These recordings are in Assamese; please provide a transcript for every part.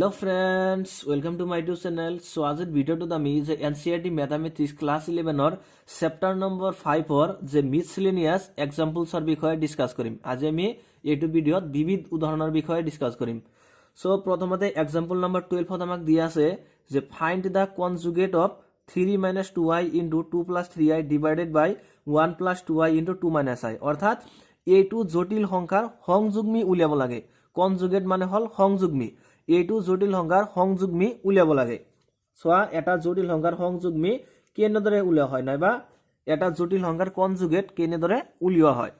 Hello friends, welcome to my YouTube channel. So আজিৰ ভিডিঅ'টোত আমি যে NCERT Mathematics ক্লাস 11 ৰ চেপ্টাৰ নম্বৰ 5 ৰ যে মিসলেনিয়াস এক্সাম্পলছৰ বিষয়ে ডিসকাস কৰিম। আজি আমি এইটো ভিডিঅ'ত বিবিধ উদাহৰণৰ বিষয়ে ডিসকাস কৰিম। সো প্ৰথমতে এক্সাম্পল নম্বৰ 12 ত আমাক দিয়া আছে যে find the conjugate of 3 - 2i * 2 + 3i divided by 1 + 2i * 2 - i অৰ্থাৎ এইটো জটিল সংখ্যাৰ সংযুগ্মী উলিয়াব লাগে। কনজুগেট মানে হল সংযুগ্মী। এইটো জটিল সংখ্যাৰ সংযুগ্মী উলিয়াব লাগে। সোয়া এটা জটিল সংখ্যাৰ সংযুগ্মী কেনেদৰে উলিওৱা হয় নাইবা এটা জটিল সংখ্যাৰ কনজুগেট কেনেদৰে উলিওৱা হয়।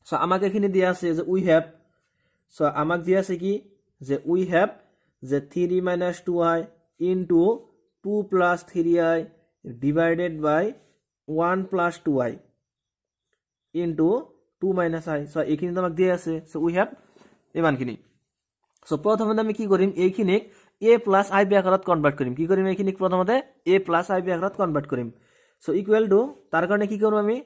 সো আমাক এখিনি দিয়া আছে যে উই হ্যাভ সো আমাক দিয়া আছে কি যে উই হ্যাভ যে 3 - 2i * 2 + 3i divided by 1 + 2i * 2 - i so এখিনি আমাক দিয়া আছে। সো উই হ্যাভ ইমানখিনি। সো প্রথমতে আমি কি করিম এইখিনিক a + i আকাৰত কনভাৰ্ট কৰিম। কি কৰিম এইখিনিক প্ৰথমতে a + i আকাৰত কনভাৰ্ট কৰিম। সো ইকুয়াল টু তাৰ কাৰণে কি কৰব আমি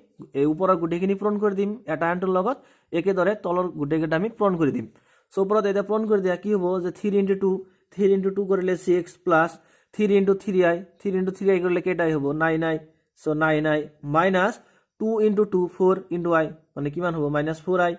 এই উপৰৰ গুটেখিনি পূৰণ কৰি দিম এটা আনটোৰ লগত একেদৰে তলৰ গুটেকেটা আমি পূৰণ কৰি দিম। সো ওপৰত এটা পূৰণ কৰি দিয়া কি হ'ব যে 3 * 2 3 * 2 কৰিলে 6 প্লাস 3 * 3i 3 * 3i কৰিলে কেটাই হ'ব 9i so 9i minus 2 * 2 4 * i মানে কিমান হ'ব -4i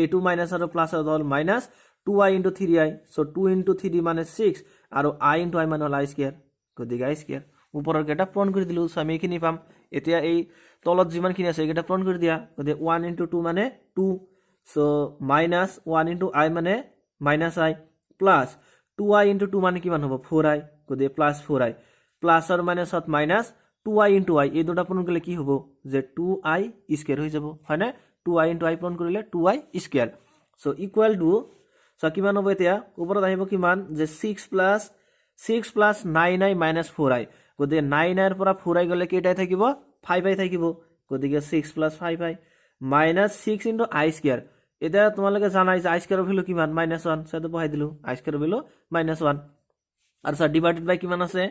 a2 মাইনাস আৰু প্লাস হ'ল মাইনাস 2i * 3i so 2 * 3 মানে 6 আৰু i * i মানে হল i স্কয়াৰ গতিকে i স্কয়াৰ উপৰৰ কেটা পূৰণ কৰি দিলো। সো আমি এখিনি পাম। এতিয়া এই তলত যিমানখিনি আছে এটা পূৰণ কৰি দিয়া গতিকে 1 * 2 মানে 2 so minus 1 * i মানে -i প্লাস 2i * 2 মানে কিমান হ'ব 4i গতিকে প্লাস 4i প্লাস আৰু মাইনাসত মাইনাস 2i * i এই দুটা পূৰণ কৰিলে কি হ'ব যে 2i স্কয়াৰ হৈ যাব হয়নে 2i * i পূৰণ কৰিলে 2i square so equal two so কিমান হ'ব এতিয়া ওপৰত আহিব কিমান যে 6 + 9i - 4i গতিকে 9i ৰ পৰা 4i গলে কেইটাই থাকিব 5i থাকিব গতিকে 6 + 5i -6 * i স্কয়ার এটা তোমালোকে জানাই যে i স্কয়াৰৰ ভ্যালু কিমান -1 সেটো বহাই দিলো i স্কয়াৰৰ ভ্যালু -1 আৰু সা ডিভাইডেড বাই কিমান আছে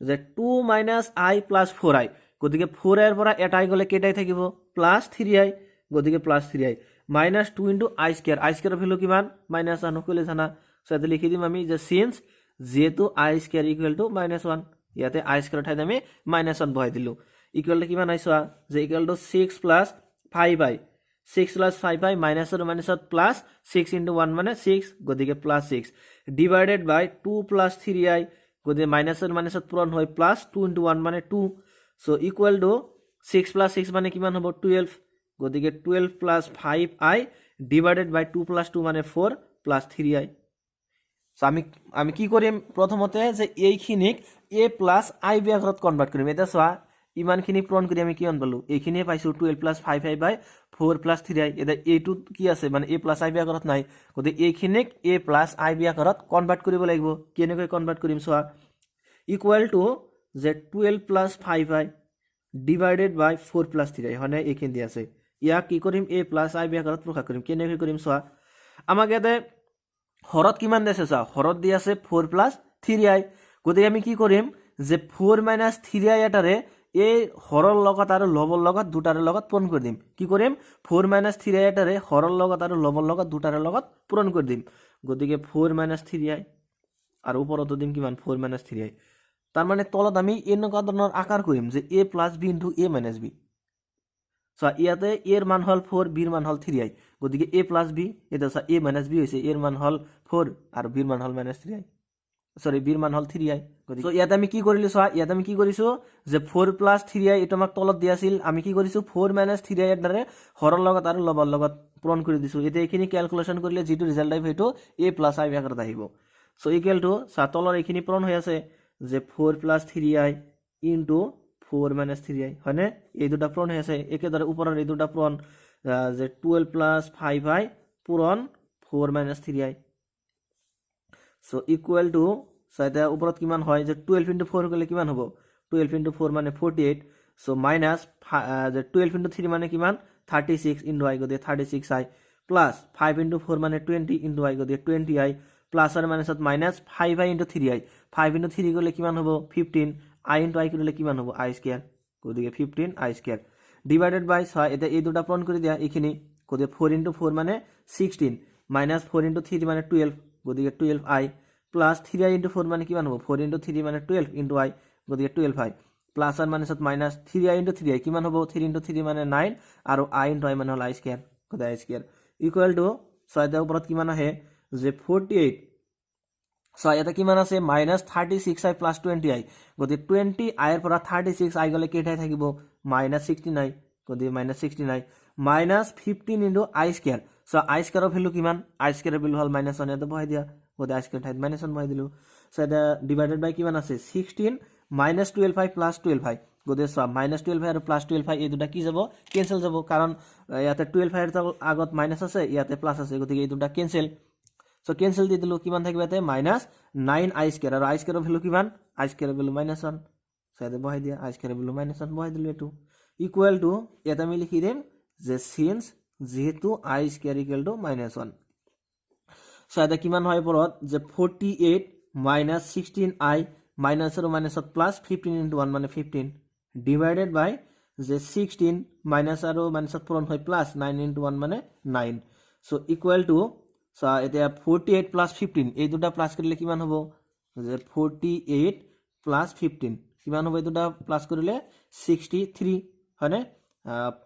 যে 2 - i + 4i গতিকে 4i ৰ পৰা এটাই গলে কেইটাই থাকিব +3i গতিকে +3i -2 * i স্কয়াৰ i স্কয়াৰৰ ভ্যালু কিমান -1 কলে জানা সো এটা লিখি দিম আমি যে সিন্স যেহেতু i স্কয়ার = -1 ইয়াতে i স্কয়ার ঠাইত আমি -1 বহাই দিলো ইকুয়াল টু কিমান আইছা যে equal to 6 + 5i 6 + 5i minus আৰু মাইনাসত প্লাস 6 * 1 মানে 6 গতিকে +6 ডিভাইডেড বাই 2 + 3i গতিকে মাইনাস আৰু মাইনাসত পূৰণ হয় প্লাস 2 * 1 মানে 2 সো ইকুয়াল টু 6 + 6 মানে কিমান হ'ব 12 গতিকে 12 + 5i ডিভাইডেড বাই 2 + 2 মানে 4 + 3i সো আমি কি কৰিম প্ৰথমতে যে এইখিনিক a + i আকাৰত কনভাৰ্ট কৰিম। এটা চোৱা ইমানখিনি পূৰণ কৰি আমি কিমান পালো এইখিনিয়ে পাইছো 12 + 5i বাই 4 + 3i এটা এইটো কি আছে মানে a + i আকাৰত নাই গতিকে এইখিনিক a + i আকাৰত কনভাৰ্ট কৰিব লাগিব। কেনেকৈ কনভাৰ্ট কৰিম চোৱা ইকুয়াল টু যে 12 + 5i ডিভাইডেড বাই 4 + 3i হয়নে এইখিনি দি আছে ইয়াক কি কৰিম a + i আকাৰত প্ৰকাশ কৰিম। কেনেকৈ কৰিম চোৱা আমাক ইয়াতে হৰত কিমান দিছে চা হৰত দি আছে 4 + 3i গতিকে আমি কি কৰিম যে 4 - 3i এটাৰে এই হৰৰ লগত আৰু লবৰ লগত দুটাৰে লগত পূৰণ কৰি দিম। কি কৰিম 4 - 3i এটাৰে হৰৰ লগত আৰু লবৰ লগত দুটাৰে লগত পূৰণ কৰি দিম গতিকে 4 - 3i আৰু ওপৰত দিম কিমান 4 - 3i তাৰ মানে তলত আমি এনেকুৱা ধৰণৰ আকাৰ কৰিম যে a + b * a - b so ইয়াতে a এর মান হল 4 b এর মান হল 3i গতিকে a + b এটা সা a - b হইছে a এর মান হল 4 আর b এর মান হল -3i সরি b এর মান হল 3i গতিকে সো ইয়াতে আমি কি কৰিলো সা ইয়াতে আমি কি কৰিছো যে 4 + 3i এটা আমাক তলত দিয়া আছিল আমি কি কৰিছো 4 - 3i এৰ দ্বাৰা হৰৰ লগত আৰু লবৰ লগত পূৰণ কৰি দিছো। এতিয়া এইখিনি ক্যালকুলেশন কৰিলে যেটো ৰিজাল্ট আহিব হেতু a + i আকাৰত আহিব। সো ইকুয়াল টু সা তলৰ এইখিনি পূৰণ হৈ আছে যে 4 + 3i * 4 - 3i হয়নে এই দুটা পূৰণ হৈ আছে একেদৰে ওপৰৰ এই দুটা পূৰণ যে 12 + 5i পূৰণ 4 - 3i সো ইকুয়াল টু সাইতে ওপৰত কিমান হয় যে 12 * 4 গলে কিমান হ'ব 12 * 4 মানে 48 সো মাইনাস যে 12 * 3 মানে কিমান 36 * i গতিকে 36i প্লাস 5 * 4 মানে 20 * i গতিকে 20i প্লাস আৰু মাইনাসত মাইনাস 5i * 3i 5 * 3 গলে কিমান হ'ব 15 i * i কৰিলে কিমান হ'ব i স্কয়াৰ গতিকে 15i স্কয়াৰ ডিভাইডেড বাই 6 এটা এই দুটা পূৰণ কৰি দিয়া এইখিনি গতিকে 4 * 4 মানে 16 - 4 * 3 মানে 12 গতিকে 12i প্লাস 3i ইন্টু 4 মানে কিমান হ'ব 4 ইন্টু 3 মানে 12 ইন্টু i গতিকে 12i প্লাস আর মাইনাসত মাইনাস 3i ইন্টু 3i কিমান হ'ব 3 ইন্টু 3 মানে 9 আৰু i ইন্টু i মানে হ'ল i স্কয়াৰ গতিকে i স্কয়াৰ ইকুৱেল টু ছয়টাৰ ওপৰত কিমান আহে যে 48 সো এটা কিমান আছে মাইনাস 36i প্লাস 20i গতিকে 20i এর পৰা 36i গলে কেইটাই থাকিব মাইনাস 69 গতিকে minus 69 minus 15 into i square so i স্কয়াৰৰ ভ্যালু কিমান i স্কয়াৰৰ ভ্যালু হল মাইনাস 1 এটা বহাই দিয়া গতিকে i স্কয়াৰ ঠাইত মাইনাস 1 বহাই দিলো সো এটা ডিভাইডেড বাই কিমান আছে 16 মাইনাস 12i প্লাস 12i গতিকে সো মাইনাস 12i আৰু প্লাস 12i এই দুটা কি যাব ক্যান্সেল যাব কাৰণ ইয়াতে 12i এর আগত মাইনাস আছে ইয়াতে প্লাস আছে গতিকে এই দুটা ক্যান্সেল সো ক্যান্সেল দি দিলো কিমান থাকিব এতে মাইনাস 9i স্কয়ার আৰু i স্কয়াৰৰ ভ্যালু কিমান i স্কয়াৰৰ ভ্যালু মাইনাস 1 সো এতে বহাই দিয়া i স্কয়াৰৰ ভ্যালু মাইনাস 1 বহাই দিলো এটো ইকুৱেল টু এটা আমি লিখি দিম যে সিন্স যেহেতু i square equal two minus 1 so এটা কিমান হয় পৰত যে 48 মাইনাস 16i মাইনাস আৰু মাইনাসত প্লাস 15 ইনটু 1 মানে 15 ডিভাইডেড বাই যে 16 মাইনাস আৰু মাইনাসত পূৰণ হয় প্লাস 9 ইনটু 1 মানে 9 সো ইকুৱেল টু সো এটা 48 প্লাস 15 এই দুটা প্লাস কৰিলে কিমান হ'ব যে 48 প্লাস 15 কিমান হ'ব এই দুটা প্লাস কৰিলে 63 হয়নে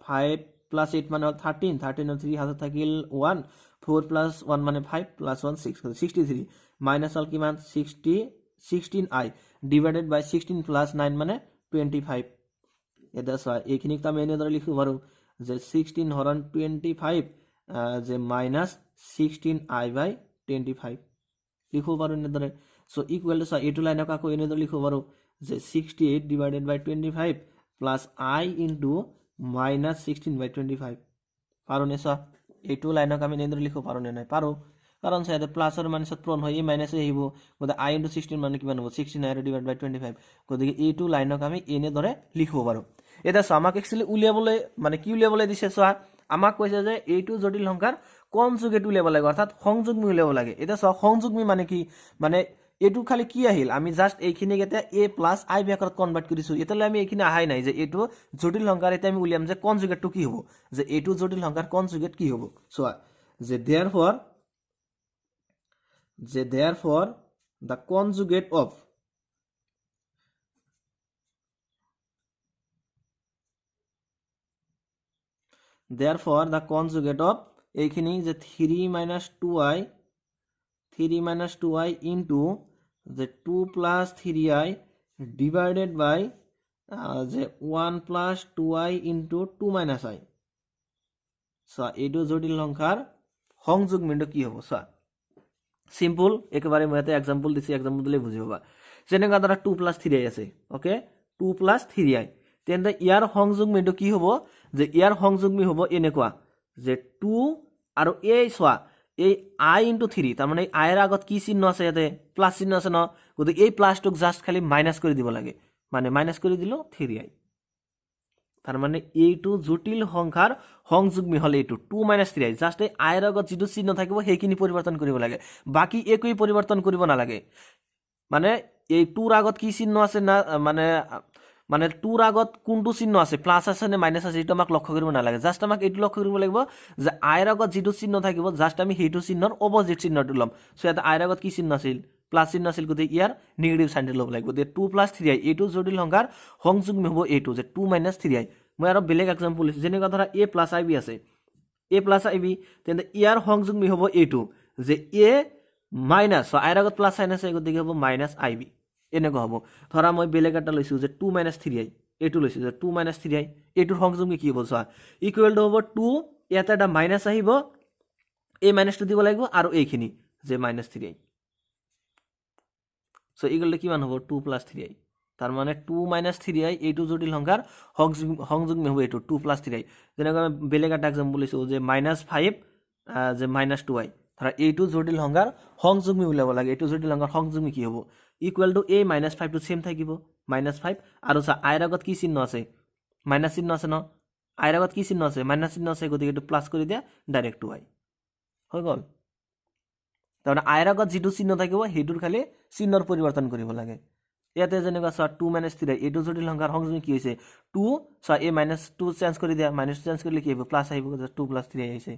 5 প্লাস 8 মানে 13 13 3 হাতত থাকিল 1 4 প্লাস 1 মানে 5 প্লাস 1 6 63 মাইনাস হল কিমান 16i ডিভাইডেড বাই 16 প্লাস 9 মানে 25 এটা সো এইখিনিক আমি এনে ধৰে লিখিব পাৰো যে 16 হৰণ 25 যে মাইনাস 16i বাই 25 লিখিব পাৰো এনে ধৰে সো ইকুৱেল টু এইটো লাইনক আকৌ এনে ধৰে লিখিব পাৰো যে 68 divided by 25 plus i into minus 16 by 25 পাৰো নে সো এইটো লাইনক আমি এনে ধৰে লিখিব পাৰো নে নাই পাৰো কাৰণ সাইতে প্লাস আৰু মাইনাসত পূৰণ হয় এই মাইনাস আহিব গতিকে i ইনটু 16 মানে কিমান হ'ব 16i ডিভাইড বাই 25 গতিকে এইটো লাইনক আমি এনে ধৰে লিখিব পাৰো এটা সো আমাক एक्चुअली উলিয়াবলৈ মানে কি উলিয়াবলৈ দিছে সো আমাক কৈছে যে এইটো জটিল সংখ্যাৰ কনজুগেট উলিয়াব লাগে অৰ্থাৎ সংযোগমি উলিয়াব লাগে এটা সো সংযোগমি মানে কি মানে এটু খালি কি আহিল আমি জাস্ট এইখিনি গেতে a প্লাস i ব্যাকরণ কনভার্ট কৰিছো এটালে আমি এইখিনি আহাই নাই যে এটু জটিল সংখ্যাৰ এটা আমি উলিয়াম যে কনজুগেটটো কি হ'ব যে এটু জটিল সংখ্যাৰ কনজুগেট কি হ'ব সো যে therefore the conjugate of এইখিনি যে 3 minus 2i into the 2 plus 3i divided by the 1 plus 2i into 2 minus i so এইটো জটিল সংখ্যাৰ সংযোগমিটো কি হ'ব সো সিম্পল একেবাৰে মই এটা एग्जांपल দিছি एग्जांपल দিলে বুজি পাবা যেনেকা ধৰা 2 plus 3i আছে ওকে 2 plus 3i তেন্তে ইয়াৰ সংযোগমিটো কি হ'ব যে ইয়াৰ সংযোগমি হ'ব এনেকুৱা যে 2 আৰু এই সোয়া এই i into 3 তাৰ মানে i এর আগত কি চিহ্ন আছে ইয়াতে প্লাস চিহ্ন আছে ন গতি এই প্লাসটুক জাস্ট খালি মাইনাস কৰি দিব লাগে মানে মাইনাস কৰি দিলো 3i তাৰ মানে এইটো জটিল সংখ্যাৰ সংযোগমি হল এইটো 2 - 3i জাস্ট এই i এৰ আগত যেটো চিহ্ন থাকিব হেকিনি পৰিবৰ্তন কৰিব লাগে বাকি একই পৰিবৰ্তন কৰিব না লাগে মানে এই 2 ৰ আগত কি চিহ্ন আছে না মানে 2 ৰ আগত কোনটো চিহ্ন আছে প্লাস আছে নে মাইনাস আছে এটা আমাক লক্ষ্য কৰিব না লাগে জাস্ট আমাক এইটো লক্ষ্য কৰিব লাগিব যে i এৰ আগত যেটো চিহ্ন থাকিব জাস্ট আমি হেইটো চিহ্নৰ অপোজিট চিহ্নটো লম সো এটা i এৰ আগত কি চিহ্ন আছিল প্লাস চিহ্ন আছিল গতি ইয়াৰ নেগেটিভ সাইনটো লব লাগিব গতি 2 + 3i এইটো জটিল সংখ্যাৰ সংযোগমি হ'ব এইটো যে 2 - 3i মই আৰু বেলেগ एग्जांपल লিখি যেনেকা ধৰা a + ib আছে a + ib তেন্তে ইয়াৰ সংযোগমি হ'ব এইটো যে a মাইনাস সো i এর আগত প্লাস সাইন আছে গতি হ'ব -ib এনেকা হ'ব ধৰা মই বেলেগ এটা লৈছো যে 2 - 3i এইটো লৈছো যে 2 - 3i এইটোৰ সংযোগমি কি হ'ব সো ইকুৱেল টু হ'ব 2 ইয়াতে এটা মাইনাস আহিব এই মাইনাসটো দিব লাগিব আৰু এইখিনি যে -3i সো ইকুৱেল টু কিমান হ'ব 2 + 3i তাৰ মানে 2 - 3i এইটো জটিল সংখ্যাৰ সংযোগমি হ'ব এইটো 2 + 3i যেনেকৈ আমি বেলেগ এটা एग्जांपल লৈছো যে -5 যে -2i ধৰা এইটো জটিল সংখ্যাৰ সংযোগমি উলিয়াব লাগে এইটো জটিল সংখ্যাৰ সংযোগমি কি হ'ব ইকুৱেল টু a - 5 টো সেম থাকিব -5 আৰু i এর আগত কি চিহ্ন আছে মাইনাস চিহ্ন আছে ন i এর আগত কি চিহ্ন আছে মাইনাস চিহ্ন আছে গতিকে এটো প্লাস কৰি দিয়া ডাইৰেক্ট 2i হৈ গল তাৰমানে i এৰ আগত যেটো চিহ্ন থাকিব হেইটোৰ খালি চিহ্নৰ পৰিৱৰ্তন কৰিব লাগে ইয়াতে যেনেকা 2 - 3i এইটো জটিল সংখ্যাৰ সংযোগমি কি হৈছে 2 a - 2 চেঞ্জ কৰি দিয়া -2 চেঞ্জ কৰিলে কি হ'ব প্লাস আহিব 2 + 3i আহিছে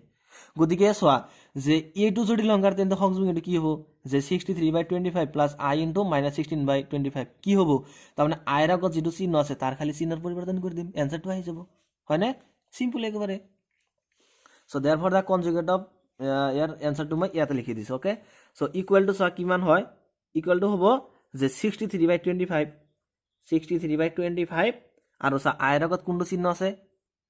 গতিকে চোৱা যে এইটো জটিল সংখ্যাৰ তেন্তে সংযোগ এইটো কি হ'ব যে 63/25 প্লাস I ইনটু -16/25 কি হ'ব তাৰমানে I ৰ আগত যেটো চিহ্ন আছে তাৰ খালি চিহ্নৰ পৰিৱৰ্তন কৰি দিম এনসাৰটো আহি যাব হয়নে সিম্পল একেবাৰে so therefore the conjugate of ইয়াৰ এনসাৰটো মই ইয়াতে লিখি দিছো ওকে সো ইকুয়াল টু চোৱা কিমান হয় ইকুয়াল টু হ'ব যে 63/25 আৰু চা I ৰ আগত কোনটো চিহ্ন আছে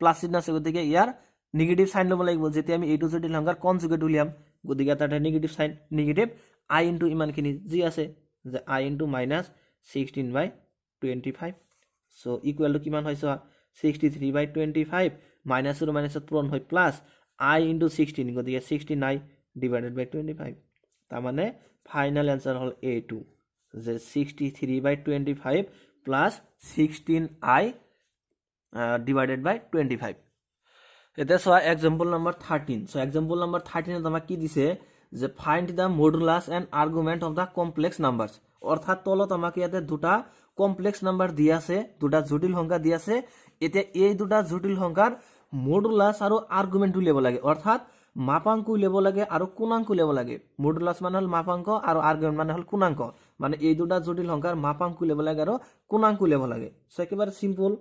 প্লাস চিহ্ন আছে গতিকে ইয়াৰ নেগেটিভ সাইন লব লাগিব যেতিয়া আমি এইটো জটিল সংখ্যাৰ কনজুগেট উলিয়াম গতিকে তাতে negative sign negative I into ইমানখিনি যি আছে যে I into -16/25 so equal to কিমান হয় চোৱা 63/25 মাইনাস আৰু মাইনাসত পূৰণ হয় প্লাস I ইনটু 16 গতিকে 69/25 তাৰ মানে ফাইনাল আনসার হল A2 যে 63/25 প্লাস 16I divided by 25 এটা so example number 13 so example number 13 এত আমাক কি দিছে যে find the modulus and argument of the complex numbers অর্থাৎ তলত আমাক ইয়াতে দুটা কমপ্লেক্স নাম্বার দি আছে দুটা জটিল সংখ্যা দি আছে এতে এই দুটা জটিল সংখ্যাৰ মডুলাস আৰু আৰ্গুমেন্ট উলিয়াব লাগে অৰ্থাৎ মাপাঙ্ক উলিয়াব লাগে আৰু কোণাঙ্ক উলিয়াব লাগে মডুলাস মানে হল মাপাঙ্ক আৰু আৰ্গুমেন্ট মানে হল কোণাঙ্ক মানে এই দুটা জটিল সংখ্যাৰ মাপাঙ্ক উলিয়াব লাগে আৰু কোণাঙ্ক উলিয়াব লাগে সো একেবাৰে সিম্পল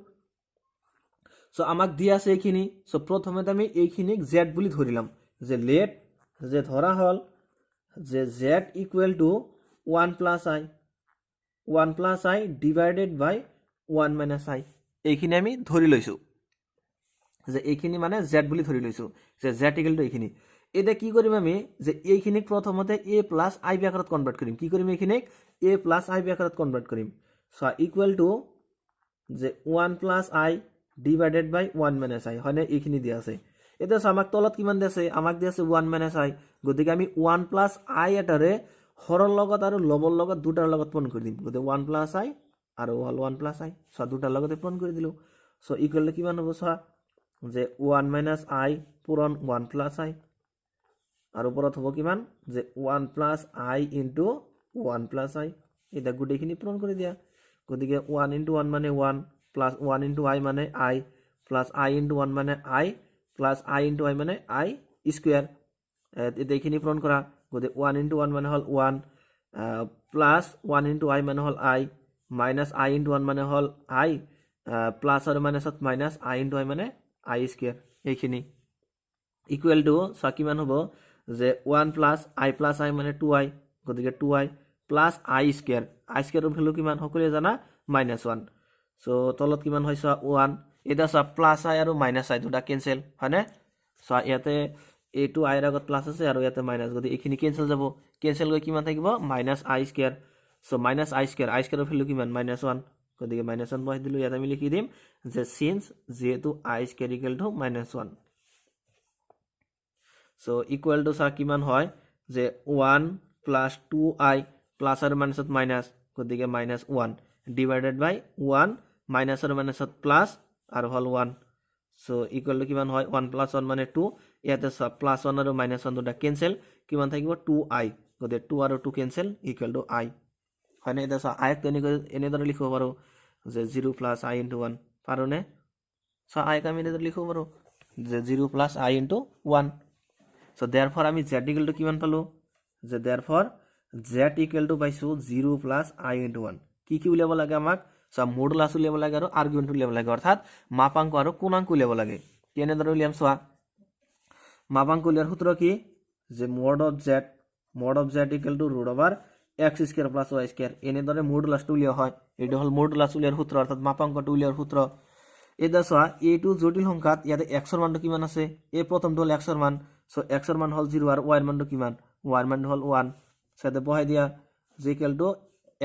সো আমাক দি আছে এইখিনি সো প্রথমে আমি এইখিনিক z বুলি ধরিলাম যে লেট যে ধরা হল যে z equal to 1 plus i divided by 1 minus i এইখিনি আমি ধরি লইছো যে এইখিনি মানে z বুলি ধরি লইছো যে z ইকুয়াল টু এইখিনি এটা কি কৰিম আমি যে এইখিনিক প্ৰথমতে a প্লাস i ব্যাকৰত কনভাৰ্ট কৰিম কি কৰিম এইখিনিক a প্লাস i ব্যাকৰত কনভাৰ্ট কৰিম সো ইকুয়াল টু যে 1 plus i divided by 1 minus I হয়নে এইখিনি দিয়া আছে এটা আমাক তলত কিমান দিছে আমাক দিয়া আছে 1 minus I গতিকে আমি 1 plus I এটাৰে হৰৰ লগত আৰু লবৰ লগত দুটাৰ লগত পূৰণ কৰি দিম গতিকে 1 plus I আৰু 1 plus I সো দুটাৰ লগতে পূৰণ কৰি দিলো সো ইকুয়াল টু কিমান হ'ব চোৱা যে 1 minus I পূৰণ 1 plus I আৰু ওপৰত হ'ব কিমান যে 1 plus I into 1 plus I এটা গুটেখিনি পূৰণ কৰি দিয়া গতিকে 1 into 1 মানে 1 plus 1 into I মানে I plus I into 1 মানে I plus I into I মানে I square এটা এইখিনি পূৰণ কৰা গতিকে 1 into 1 মানে হল 1 plus 1 into I মানে হল I minus I into 1 মানে হল I plus আৰু মাইনাসত minus I into I মানে I square এইখিনি ইকুয়াল টু সো কিমান হ'ব যে 1 plus I মানে 2I গতিকে 2I plus I square ৰ ভ্যালু কিমান সকলোৱে জানা -1 সো তলত কিমান হয় সো 1 এটা সো প্লাস I আৰু মাইনাস I দুটা ক্যান্সেল হয়নে সো ইয়াতে a2 I ৰ আগত প্লাস আছে আৰু ইয়াতে মাইনাস গতি এইখিনি ক্যান্সেল যাব ক্যান্সেল গৈ কিমান থাকিব -I square so -I square ৰ ভ্যালু কিমান -1 গতিকে -1 বহাই দিলো ইয়াতে আমি লিখি দিম যে সিন্স যেহেতু I square equal to -1 so equal two সা কিমান হয় যে 1 plus 2I প্লাস আৰু মাইনাসত মাইনাস গতিকে -1 divided by 1 minus আৰু মাইনাসত প্লাস আৰু হল 1 সো ইকুয়াল টু কিমান হয় 1 plus 1 মানে 2 ইয়াতে প্লাস 1 আৰু -1 দুটা ক্যান্সেল কিমান থাকিব 2I গতিকে 2 আৰু 2 ক্যান্সেল ইকুয়াল টু I হয়নে এটা I এনেদৰে লিখিব পাৰো যে 0 plus I into 1 পাৰোনে সো I আমি এনেদৰে লিখিব পাৰো যে 0 plus I into 1 so therefore আমি z ইকুয়াল টু কিমান পালো যে देयरफॉर z ইকুয়াল টু পাইছো 0 plus I into 1 কি কি উলিয়াব লাগে আমাক সব মডুলাস উলিয়াব লাগে আৰু আৰ্গুমেন্ট উলিয়াব লাগে অৰ্থাৎ মাপাঙ্ক আৰু কোণাঙ্ক উলিয়াব লাগে কেনেদৰে উলিয়াম চোৱা মাপাঙ্ক উলিয়াৰ সূত্র কি যে mod of z equal to root over x square plus y square এনেদৰে মডুলাসটো উলিয়া হয় এটা হল মডুলাস উলিয়াৰ সূত্ৰ অৰ্থাৎ মাপাঙ্কটো উলিয়াৰ সূত্ৰ এটা চোৱা a2 জটিল সংখ্যাত ইয়াতে x ৰ মানটো কিমান আছে a প্ৰথমটো হল x ৰ মান সো x ৰ মান হল 0 আৰু y ৰ মানটো কিমান y ৰ মান হল 1 সাথে বহাই দিয়া যে ইকুয়াল টু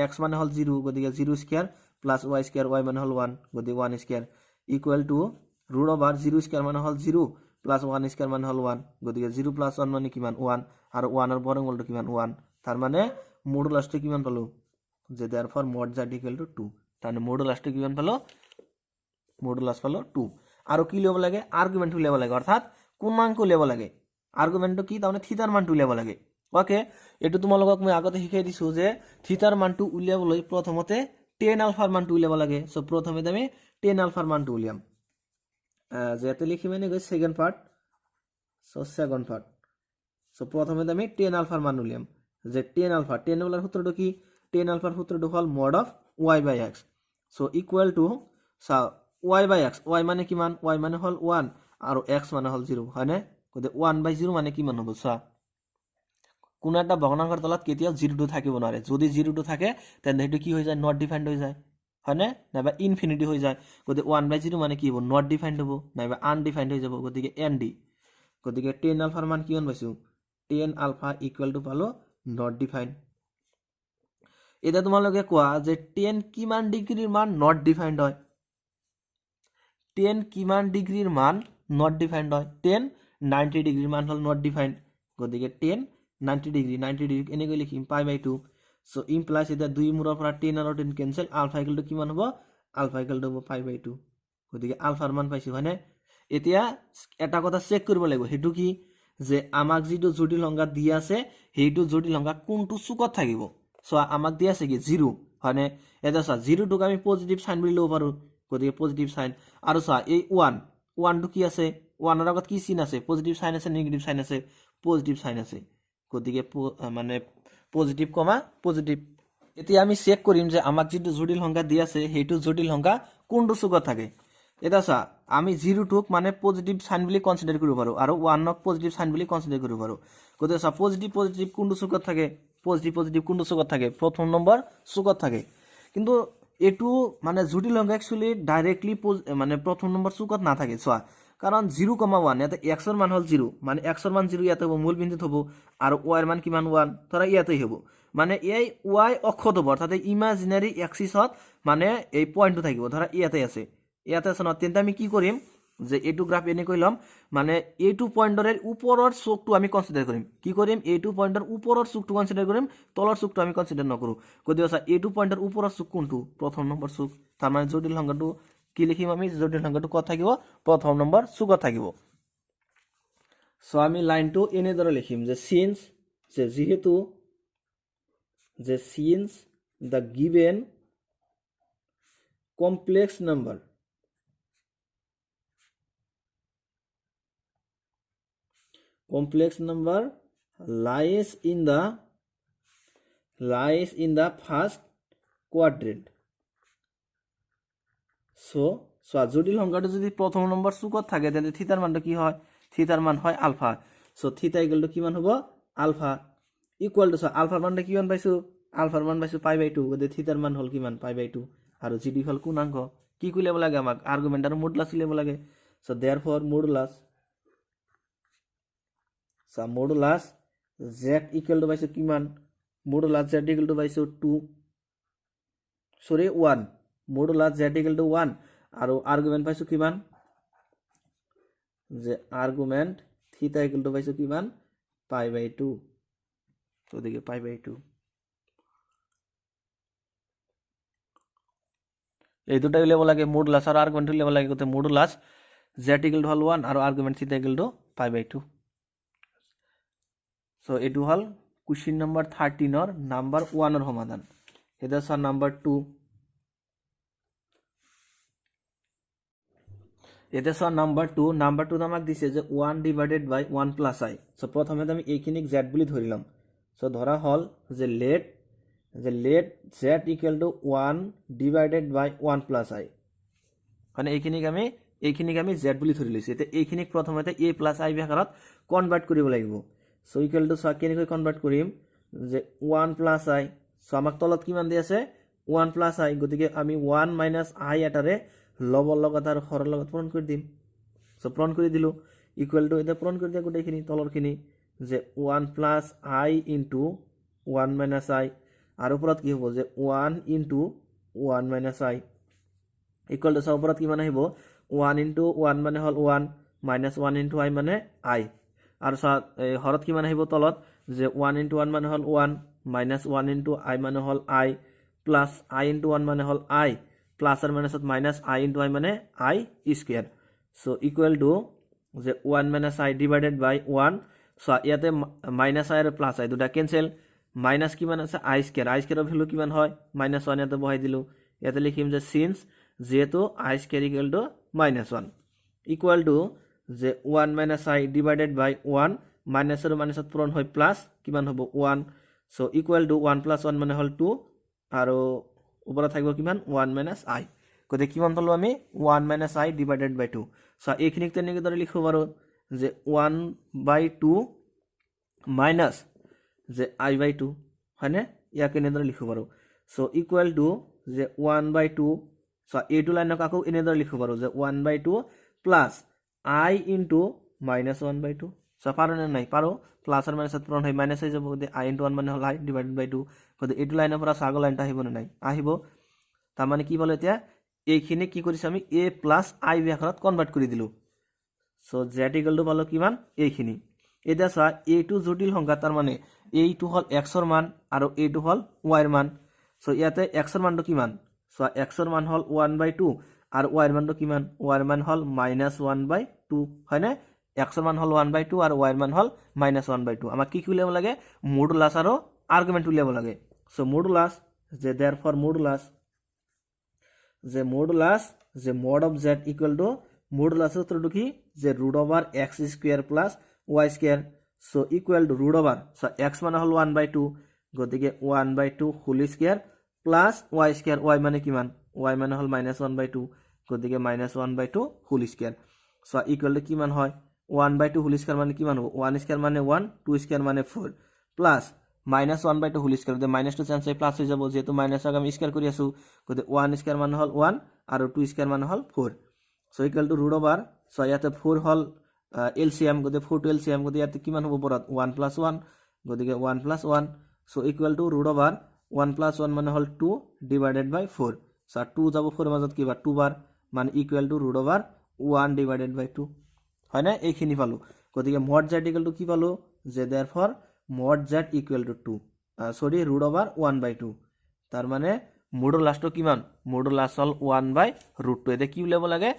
x মানে হল 0 গতিকে 0 square plus y square y মানে হল 1 গতি 1 square equal two root over 0 square মানে হল 0 plus 1 স্কয়ার মানে হল 1 গতিকে 0 plus 1 মানে কিমান 1 আৰু 1 এর বর্গমূলটো কিমান 1 তার মানে মডুলাসটো কিমান পালো যে therefore mod z equal to 2 তাহলে মডুলাসটো কিমান পালো মডুলাস পালো 2 আৰু কি লিয়াব লাগে আৰ্গুমেন্ট লিয়াব লাগে অৰ্থাৎ কোণাঙ্ক লিয়াব লাগে আৰ্গুমেন্টটো কি তাহলে থিটাৰ মানটো লিয়াব লাগে ওকে এটো তোমালোকক মই আগতে শিকাই দিছো যে থিটাৰ মানটো উলিয়াবলৈ প্ৰথমতে tan আলফাৰ মানটো উলিয়াব লাগে সো প্ৰথমে আমি tan আলফাৰ মানটো উলিয়াম যেতে লিখি মানে গৈ second part so second part so প্রথমে আমি টেন আলফার মান উলিয়াম যে টেন আলফা সূত্রটা কি টেন আলফার সূত্রটা হল mod of Y by X so equal to Y by X Y মানে কিমান ওয়াই মানে হল 1 আৰু এক্স মানে হল 0 হয়নে গতিকে 1/0 মানে কিমান হ'ব চোৱা কোনো একটা ভগ্নাংশেৰ তলত কেতিয়াও 0 থাকিব নোৱাৰে যদি 0 থাকে তেন্তে সেইটো কি হৈ যায় নট ডিফাইন্ড হৈ যায় হয়নে নাইবা ইনফিনিটি হৈ যায় গতিকে 1/0 মানে কি হ'ব নট ডিফাইন্ড হ'ব নাইবা আনডিফাইন্ড হৈ যাব গতিকে এনডি গতিকে 10 আলফাৰ মান কিমান পাইছো 10 আলফা ইকুয়াল টু পালো নট ডিফাইন্ড এটা তোমালোকে কোৱা যে 10 কিমান ডিগ্ৰীৰ মান নট ডিফাইন্ড হয় 10 কিমান ডিগ্ৰীৰ মান নট ডিফাইন্ড হয় 10 90 ডিগ্ৰীৰ মান হল নট ডিফাইন্ড গতিকে 10 90 ডিগ্ৰী এনেকৈ লিখিম পাই বাই 2 সো ইমপ্লাইজ এটা দুই মূৰৰ পৰা 10 আৰু 10 কেনসেল আলফা ইকুয়াল টু কিমান হ'ব আলফা ইকুয়াল টু হ'ব পাই বাই 2 গতিকে আলফাৰ মান পাইছো হয়নে এতিয়া এটা কথা চেক কৰিব লাগিব হেতু কি যে আমাক যেটো জটিল সংখ্যা দি আছে হেতু জটিল সংখ্যা কোনটো চুকত থাকিব সো আমাক দি আছে কি 0 হয়নে এটা চা 0 টুক আমি পজিটিভ সাইন বুলি লব পাৰো গতিকে পজিটিভ সাইন আৰু চা এই 1 টু কি আছে 1 ৰ আগত কি চিন আছে পজিটিভ সাইন আছে নেগেটিভ সাইন আছে পজিটিভ সাইন আছে গতিকে মানে পজিটিভ কমা পজিটিভ এতিয়া আমি চেক কৰিম যে আমাক যেটো জটিল সংখ্যা দি আছে হেতু জটিল সংখ্যা কোনটো চুকত থাকে এটা চা আমি 0 টুক মানে পজিটিভ সাইন বুলি কনসিডার কৰিব পাৰো আৰু 1 ক পজিটিভ সাইন বুলি কনসিডাৰ কৰিব পাৰো গতিকে চা পজিটিভ কোনটো চুকত থাকে পজিটিভ কোনটো চুকত থাকে প্ৰথম নম্বৰ চুকত থাকে কিন্তু এটু মানে জটিল সংখ্যা একচুয়ালি ডাইৰেক্টলি মানে প্ৰথম নম্বৰ চুকত না থাকে চোৱা কারণ 0,1 ইয়াতে x এর মান হল 0 মানে x এর মান 0 ইয়াতে হ'ব মূল বিন্দুত হ'ব আৰু y এৰ মান কিমান 1 ধৰা ইয়াতেই হ'ব মানে এই y অক্ষত হ'ব অৰ্থাৎ ইমাজিনাৰি এক্সিসত মানে এই পয়েন্টটো থাকিব ধৰা ইয়াতে আছে ন তেন্তে আমি কি কৰিম যে এটু গ্ৰাফ এনে কইলাম মানে এটু পয়েন্টৰ ওপৰৰ চুকটো আমি কনসিডাৰ কৰিম কি কৰিম এটু পয়েন্টৰ ওপৰৰ চুকটো কনসিডাৰ কৰিম তলৰ চুকটো আমি কনসিডাৰ নকৰো গতিকে আছে এটু পয়েন্টৰ ওপৰৰ চুক কোনটো প্ৰথম নম্বৰ চুক তাৰ মানে জটিল সংখ্যাটো কি লিখিম আমি জটিল সংখ্যাটো কত থাকিব প্ৰথম নম্বৰ চুকত থাকিব সো আমি লাইনটো এনে দৰে লিখিম যে সিন্স যে যেহেতু যে since the given complex number lies in the first quadrant so জটিল সংখ্যাটো যদি প্ৰথম নম্বৰ চুকত থাকে তেন্তে থিটাৰ মানটো কি হয় থিটাৰ মান হয় আলফা সো থিটা ইকুয়াল টু কিমান হ'ব আলফা ইকুয়াল টু আলফাৰ মানটো কিমান পাইছো আলফাৰ মান পাইছো পাই বাই 2 গতিকে থিটাৰ মান হল কিমান পাই বাই 2 আৰু জিডি হল কোনাংক কি কইলেব লাগে আমাক আৰ্গুমেন্ট আৰু মডুলাস লিব লাগে so therefore modulus z equal two পাইছো কিমান মডুলাস z ইকুয়াল টু পাইছো 2 sorry 1 modulus z equal to 1 আৰু আর্গুমেন্ট পাইছো কিমান যে আর্গুমেন্ট থিটা ইকুয়াল টু পাইছো কিমান পাই বাই 2 তো দেখে পাই বাই 2 এই দুটা উলিয়াব লাগে মডুলাস আর আর্গুমেন্ট উলিয়াব লাগে কত মডুলাস z ইকুয়াল টু হল 1 আর argument theta equal to pi by 2 so এটু হল কোশ্চেন নাম্বার 13 এর নাম্বার 1 এর সমাধান এটা স্যার নাম্বার 2 এটা স্যার নাম্বার 2 আমাক দিছে যে 1 divided by 1 plus i so প্রথমে আমি এইখিনিক z বুলি ধরিলাম সো ধরা হল যে let z equal to 1 divided by 1 plus i মানে এইখিনিক আমি z বুলি ধৰি লৈছো এতে এইখিনিক প্ৰথমতে a প্লাস i আকাৰত কনভাৰ্ট কৰিব লাগিব সো ইকুয়াল টু সা কেনেকৈ কনভাৰ্ট কৰিম যে 1 প্লাস i সো আমাক তলত কিমান দি আছে 1 প্লাস i গতিকে আমি 1 মাইনাস i এটাৰে লবৰ লগত আৰু হৰৰ লগত পূৰণ কৰি দিম সো পূৰণ কৰি দিলো ইকুয়াল টু এটা পূৰণ কৰি দিয়া গোটেইখিনি তলৰখিনি যে 1 plus i into 1 minus i R উপৰত কি হ'ব যে 1 into 1 minus i equal to উপৰত কি মানে আহিব 1 ইনটু 1 মানে হল 1 মাইনাস 1 ইনটু i মানে i আর হৰত কি মানে আহিব তলত যে 1 ইনটু 1 মানে হল 1 মাইনাস 1 ইনটু i মানে হল i প্লাস i ইনটু 1 মানে হল i প্লাস আর মাইনাসত মাইনাস i ইনটু i মানে i square so equal to যে 1 minus i divided by 1 so ইয়াতে মাইনাস i আর প্লাস i দুটা ক্যান্সেল মাইনাস কিমান আছে i স্কয়ার ভ্যালু কিমান হয় মাইনাস 1 ইয়াতে বহাই দিলো ইয়াতে লিখিম যে সিন্স যেহেতু i square equal to -1 equal to যে 1 minus I divided by 1 minus আৰু মাইনাছত পূৰণ হৈ প্লাছ কিমান হ'ব 1 সো ইকুৱেল টু 1 প্লাছ 1 মানে হ'ল 2 আৰু ওপৰত থাকিব কিমান 1 মাইনাছ আই গতিকে কিমান পালো আমি 1 minus I divided by 2 so এইখিনিক তেনেকৈ দৰে লিখিব পাৰো যে 1 বাই 2 মাইনাছ যে আই বাই 2 হয়নে ইয়াক এনেদৰে লিখিব পাৰো সো ইকুৱেল টু যে 1 বাই 2 সো এইটো লাইনক আকৌ এনেদৰে লিখিব পাৰো যে 1 বাই 2 প্লাছ আই ইনটু মাইনাছ 1 বাই 2 সো পাৰো নে নাই পাৰো প্লাছ আৰু মাইনাছত পূৰণ হৈ মাইনাছ হৈ যাব গতিকে আই ইনটু 1 মানে হ'ল আই ডিভাইডেড বাই 2 গতিকে এইটো লাইনৰ পৰা আগৰ লাইনটা আহিব নে নাই আহিব তাৰ মানে কি পালো এতিয়া এইখিনি কি কৰিছে আমি a প্লাছ আই ব্যাকৰণত কনভাৰ্ট কৰি দিলো সো z ইকুৱেল টু পালো কিমান এইখিনি এতিয়া চোৱা এইটো জটিল সংখ্যা তাৰ মানে এইটো হল x ৰ মান আৰু এইটো হল y ৰ মান সো ইয়াতে x ৰ মানটো কিমান চোৱা x ৰ মান হল 1/2 আৰু y ৰ মানটো কিমান y ৰ মান হল -1/2 হয়নে x ৰ মান হল 1/2 আৰু y ৰ মান হল -1/2 আমাক কি উলিয়াব লাগে মডুলাস আৰু আৰ্গুমেন্ট উলিয়াব লাগে সো মডুলাস যে देयरफॉर মডুলাস যে mod of z equal to modulus সূত্রটো কি যে √x square plus y square so equal to √, so x মানে হল 1/2 গতিকে 1/2 whole square plus y square y মানে কিমান y মানে হল -1/2 গতিকে -1/2 whole square so equal to কিমান হয় 1/2 হোল স্কয়ার মানে কিমান হ'ব 1 স্কয়ার মানে 1 2 স্কয়ার মানে 4 প্লাস -1/2 হোল স্কয়ার যদি মাইনাস টু চেঞ্জ হৈ প্লাস হৈ যাব যেহেতু মাইনাস আমি স্কয়ার কৰি আছো গতিকে 1 স্কয়াৰ মানে হল 1 আৰু 2 স্কয়ার মানে হল 4 সো ইকুয়াল টু √, সো ইয়াতে 4 হল এলসিএম গতিকে 4 টু এলসিএম গতিকে ইয়াতে কিমান হ'ব পৰত 1 + 1 গতিকে 1 + 1 সো ইকুয়াল টু √, 1 + 1 মানে হল 2 ডিভাইডেড বাই 4 সো 2 যাব 4 মাজত কিবা 2 বাৰ মানে ইকুয়াল টু √, 1 ডিভাইডেড বাই 2 হয় না এইখিনি পালো গতিকে mod z ইকুয়াল টু কি পালো যে therefore mod z equal two 2 sorry √, 1/2 তার মানে মডুলাসটো কিমান মডুলাস হল 1/√2 এতে কি উলিয়াব লাগে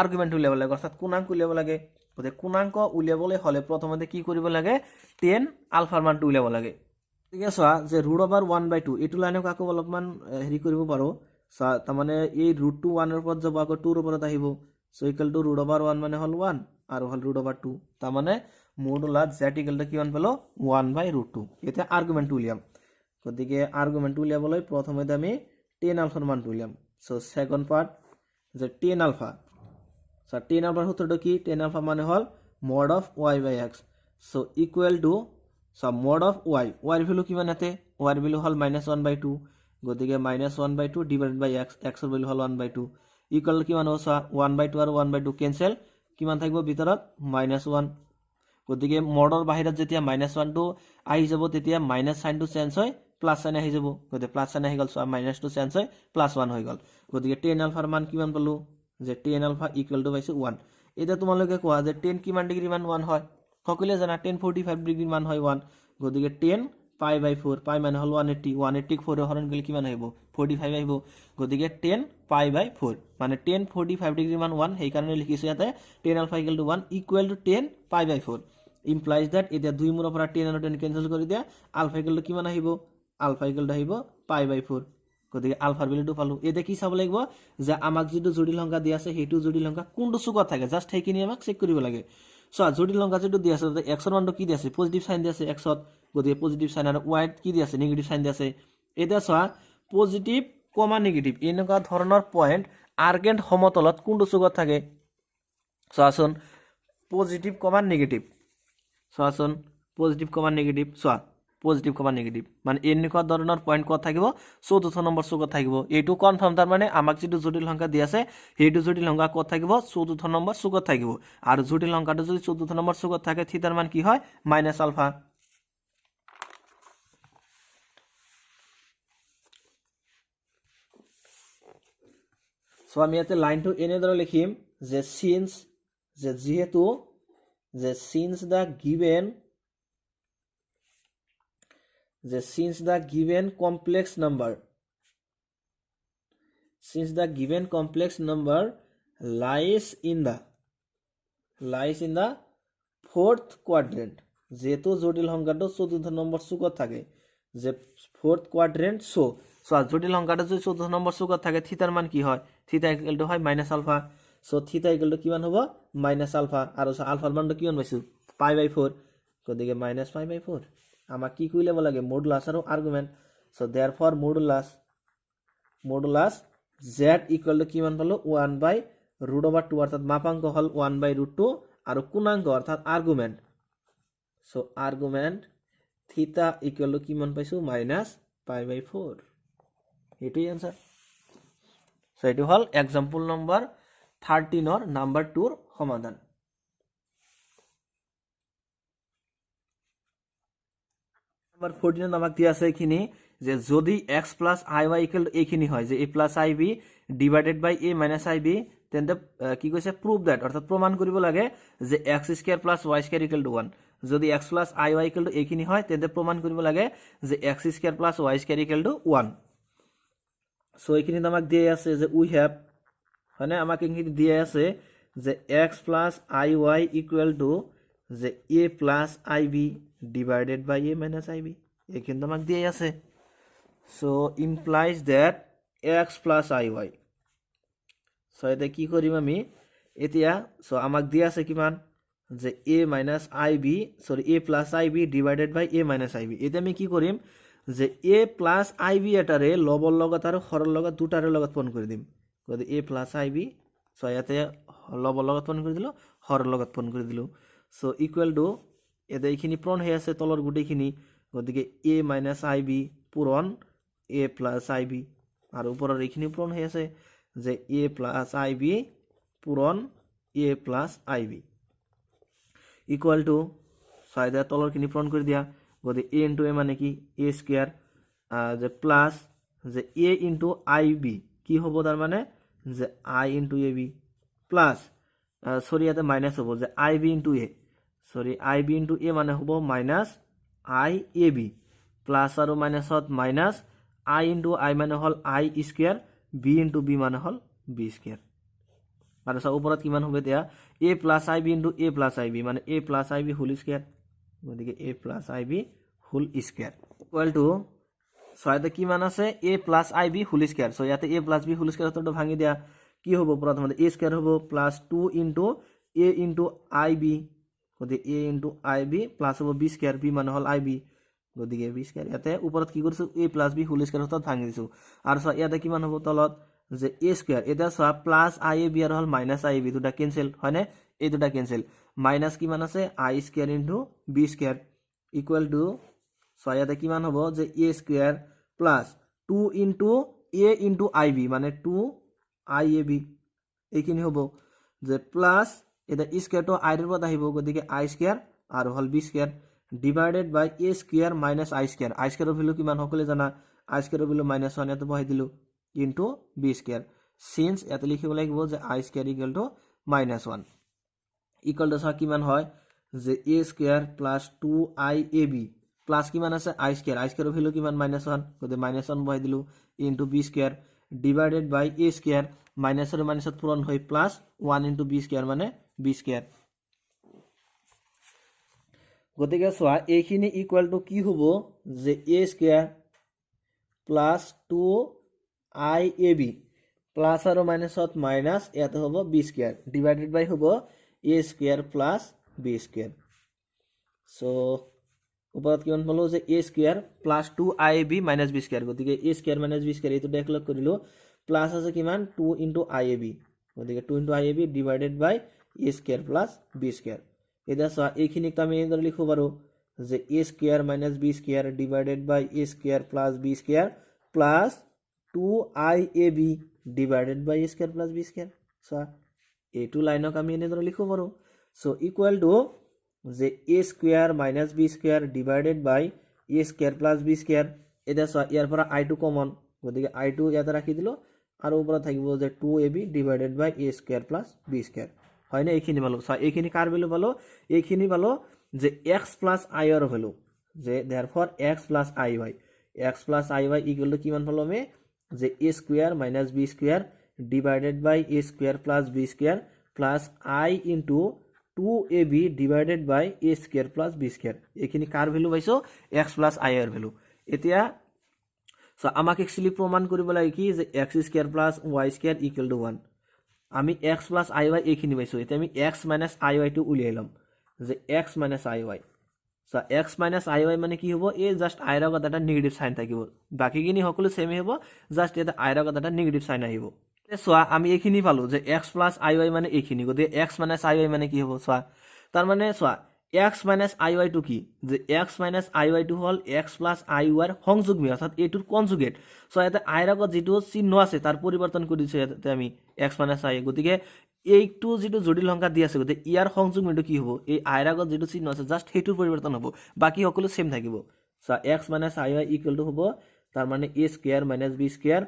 আর্গুমেন্ট উলিয়াব লাগে অর্থাৎ কোণাঙ্ক উলিয়াব লাগে গতিকে কোণাঙ্ক উলিয়াবলৈ হলে প্ৰথমতে কি কৰিব লাগে tan আলফাৰ মানটো উলিয়াব লাগে ঠিক আছে যে √, 1/2 এটো লাইনক আকৌ অলপমান হেৰি কৰিব পাৰো তাৰ মানে এই √2 1 ৰ ওপৰত যাব আকৌ 2 ৰ ওপৰত আহিব সো ইকুয়াল টু √, 1 মানে হল 1 আৰু হল √2 তাৰ মানে মডুলাস z ইকুয়াল টু কিমান পেলো 1/√2 এটা আর্গুমেন্ট উলিয়াম গতিকে আর্গুমেন্ট উলিয়াবলৈ প্ৰথমতে আমি tan আলফাৰ মানটো উলিয়াম সো সেকেন্ড পাৰ্ট যে tan আলফা সো tan আলফাৰ সূত্ৰটো কি tan আলফা মানে হল mod of y/x so equal two so mod of y ৰ ভ্যালু কিমান আছে y ৰ ভ্যালু হল -1/2 গতিকে -1/2 ডিভাইডেড বাই x x ৰ ভ্যালু হল 1/2 ইকুয়াল কিমান হ'ব সো 1/2 আৰু 1/2 ক্যান্সেল কিমান থাকিব ভিতৰত -1 গতিকে মডৰ বাহিৰত যেতিয়া -1 টো আহি যাব তেতিয়া মাইনাস সাইনটো চেঞ্জ হয় প্লাস সাইন আহি যাব গতিকে প্লাস সাইন আহি গল সো মাইনাস টো চেঞ্জ হয় +1 হৈ গল গতিকে tan আলফাৰ মান কিমান পালো যে tan আলফা ইকুয়াল টু পাইছো 1 এটা তোমালোকে কোৱা যে tan কিমান ডিগ্ৰী মান 1 হয় সকলোৱে জানা tan 45 ডিগ্ৰী মান হয় 1 গতিকে tan π/4 π মানে হল 180 180 4 হৰণ গলে কিমান আহিব 45 আহিব গতিকে tan π/4 মানে tan 45 ডিগ্ৰী মান 1 সেই কাৰণে লিখিছো ইয়াতে tan alpha equal to 1 equal to tan π/4 implies that এটা দুই মূৰৰ পৰা tan আৰু tan ক্যান্সেল কৰি দিয়া আলফা ইকুয়াল টু কিমান আহিব আলফা ইকুয়াল টু আহিব π/4 গতিকে আলফাৰ ভ্যালুটো পালো এটা কি চাব লাগিব যে আমাক যেটো জটিল সংখ্যা দি আছে হেতু জটিল সংখ্যা কোনটো চুকত থাকে জাস্ট হেকিনি আমাক চেক কৰিব লাগে সো জটিল সংখ্যা যেটো দি আছে x ৰ মানটো কি দি আছে পজিটিভ সাইন দি আছে x ত গতিকে পজিটিভ সাইন আৰু y কি দি আছে নেগেটিভ সাইন দি আছে এটা চোৱা পজিটিভ কমা নেগেটিভ এনেকুৱা ধৰণৰ পয়েন্ট আৰ্গেন্ট সমতলত কোনটো চুকত থাকে চোৱাচোন পজিটিভ কমা নেগেটিভ চোৱাচোন পজিটিভ কমা নেগেটিভ চোৱা পজিটিভ কমা নেগেটিভ মানে এনেকুৱা ধৰণৰ পয়েন্ট কত থাকিব চতুৰ্থ নম্বৰ চুকত থাকিব এইটো কনফাৰ্ম তাৰ মানে আমাক যেটো জটিল সংখ্যা দি আছে হেতু জটিল সংখ্যা কত থাকিব চতুৰ্থ নম্বৰ চুকত থাকিব আৰু জটিল সংখ্যাটো যদি চতুৰ্থ নম্বৰ চুকত থাকে থিতাৰ মান কি হয় মাইনাস আলফা সো আমি ইয়াতে লাইনটো এনেদৰে লিখিম যে সিন্স যে যেহেতু যে সিন্স দা গিভেন যে since the given complex number lies in the fourth quadrant যেহেতু জটিল সংখ্যাটো চতুৰ্থ নম্বৰ চুকত থাকে যে fourth quadrant সো জটিল সংখ্যাটো যদি চতুৰ্থ নম্বৰ চুকত থাকে থিতাৰ মান কি হয় থিতা ইকুয়াল টু হয় মাইনাস আলফা সো থিটা ইকুয়াল টু কিমান হ'ব মাইনাস আলফা আৰু আলফাৰ মানটো কিমান পাইছো π/4 গতিকে মাইনাস π/4 আমাক কি কৰি ল'ব লাগে মডুলাস আৰু argument so therefore modulus z equal to কিমান পালো 1/√2 অৰ্থাৎ মাপাঙ্ক হল 1/√2 আৰু কোণাঙ্ক অৰ্থাৎ আৰ্গুমেন্ট সো আৰ্গুমেন্ট থিটা ইকুয়াল টু কিমান পাইছো মাইনাস π/4 এটাই आंसर সো এটো হল एग्जांपल নম্বৰ 13 ৰ নাম্বাৰ 2 ৰ সমাধান নাম্বার 14 আমাক দিয়া আছে এখিনি যে যদি x + iy = এখিনি হয় যে a + ib divided by a - ib তেন্তে কি কৈছে প্রুভ দ্যাট অর্থাৎ প্রমাণ কৰিব লাগে যে x² + y² = 1 যদি x + iy = এখিনি হয় তেন্তে প্রমাণ কৰিব লাগে যে x² + y² = 1 সো এখিনি আমাক দিয়া আছে যে উই হ্যাভ মানে আমাক এখিনি দিয়া আছে যে x + iy = যে a + ib divided by a minus ib এখানে আমাক দিয়ে আছে so implies that x plus iy so এটা কি কৰিম আমি এতিয়া so আমাক দিয়া আছে কিমান যে a minus ib sorry a plus ib divided by a minus ib এটা আমি কি কৰিম যে a plus ib এটাৰে লবৰ লগত আৰু হৰৰ লগত দুটাৰে লগত পূৰণ কৰি দিম গতি a plus ib so ইয়াতে লবৰ লগত পূৰণ কৰি দিলো হৰৰ লগত পূৰণ কৰি দিলো so equal to এটা এইখিনি পূৰণ হৈ আছে তলৰ গুটিখিনি গতিকে a minus ib পূৰণ a plus ib আৰু ওপৰৰ এইখিনি পূৰণ হৈ আছে যে a plus ib পূৰণ a plus ib equal to সাইডে তলৰখিনি পূৰণ কৰি দিয়া গতিকে a into a মানে কি a স্কয়াৰ যে প্লাস যে a into ib কি হ'ব তাৰ মানে যে I into ab plus sorry ইয়াতে মাইনাস হ'ব যে ib into a sorry ib into a মানে হ'ব মাইনাস iab প্লাস আৰু মাইনাসত মাইনাস I into I মানে হল I square b into b মানে হল b স্কয়াৰ আৰু সব ওপৰত কিমান হবে দিয়া a plus ib into a plus ib মানে a plus ib whole square গতিকে a plus ib whole square equal to সহায়তা কি মান আছে a plus ib whole square so ইয়াতে a plus b whole square তো ভাঙি দিয়া কি হ'ব প্ৰথমতে a স্কয়ার হ'ব plus 2 into a into ib গতিকে a into ib প্লাস হ'ব b স্কয়ার b মানে হল ib গতিকে b স্কয়ার ইয়াতে ওপৰত কি কৰিছো a plus b whole square তো ভাঙি দিছো আৰু ইয়াতে কিমান হ'ব তলত যে a স্কয়ার এটা সব প্লাস iab আর হল মাইনাস iab দুটা ক্যান্সেল হয় না এই দুটা ক্যান্সেল মাইনাস কিমান আছে i square into b square equal two so ইয়াতে কিমান হ'ব যে a square plus 2 into a into ib মানে 2 iab এইখিনি হ'ব যে প্লাস এটা স্কয়ার তো i এর পদ আহিব গতিকে i স্কয়ার আর হল b square divided by a square minus i square এর ভ্যালু কিমান হকলে জানা i স্কয়ার এর ভ্যালু -1 এত বহাই দিলো into b স্কয়ার সিন্স এত লিখিব লাগিব যে i square equal to -1 equal to কিমান হয় যে a square plus 2iab plus কিমান আছে i স্কয়ার এর ভ্যালু কিমান -1 গতে -1 বহাই দিলো into b square divided by a square minus এর মাইনাসত পূরণ হয় প্লাস 1 into b স্কয়ার মানে b স্কয়ার গতিকে সোয়া এইখিনি ইকুয়াল টু কি হ'ব যে a square plus 2iab plus আর মাইনাসত মাইনাস এত হ'ব b স্কয়ার ডিভাইডেড বাই হ'ব a square plus b square so উপৰত কিমান পালো যে a square plus 2iab minus b square গতিকে a square minus b square এইটো ডেক লগ কৰিলো প্লাস আছে কিমান 2 into iab গতিকে 2 into iab divided by a square plus b square এটা সো এইখিনি আমি এদৰে লিখো পাৰো যে a square minus b square divided by a square plus b square plus 2iab divided by a square plus b square so এইটো লাইনক আমি এনেদৰে লিখো পাৰো so equal to যে a square minus b square divided by a square plus b square এটা so ইয়াৰ পৰা i2 কমন গতিকে i2 ইয়াতে ৰাখি দিলো আৰু ওপৰত থাকিব যে 2ab divided by a square plus b square হয় না এইখিনি পালো so এইখিনি কাৰ ভ্যালু পালো এইখিনি পালো যে x plus i এর ভ্যালু যে therefore x plus iy x plus iy equal to কিমান পালো আমি যে a square minus b square divided by a square plus b square plus I into 2ab divided by a square plus b square এইখিনি কার ভ্যালু পাইছো x plus i এর ভ্যালু এতিয়া সো আমাক एक्चुअली প্রমাণ কৰিব লাগে কি যে x square plus y square equal to 1 আমি x প্লাছ আই ৱাই এইখিনি পাইছোঁ এতিয়া আমি x মাইনাছ আই ৱাইটো উলিয়াই ল'ম যে x minus i Y so x minus i Y মানে কি হ'ব এই জাষ্ট আইৰ আগত এটা নিগেটিভ সাইন থাকিব বাকিখিনি সকলো সেমই হ'ব জাষ্ট এটা আইৰ আগত এটা নিগেটিভ সাইন আহিব চোৱা আমি এইখিনি পালো যে x প্লাছ আই ৱাই মানে এইখিনি গতিকে x মাইনাছ আই ৱাই মানে কি হ'ব চোৱা তাৰ মানে চোৱা x minus i y to কি যে x minus i y to হল x প্লাছ আই ৱাইৰ সংযোগমী অৰ্থাৎ এইটোৰ কনজুগেট সো এটা আইৰ আগত যেটো চিহ্ন আছে তাৰ পৰিৱৰ্তন কৰি দিছো ইয়াতে আমি x মাইনাছ আই গতিকে এইটো যেটো জটিল সংখ্যা দি আছে গতিকে ইয়াৰ সংযোগমীটো কি হ'ব এই আইৰ আগত যেটো চিহ্ন আছে জাষ্ট হেইটোৰ পৰিৱৰ্তন হ'ব বাকি সকলো সেম থাকিব so x minus i y equal to হ'ব তাৰ মানে a square minus b square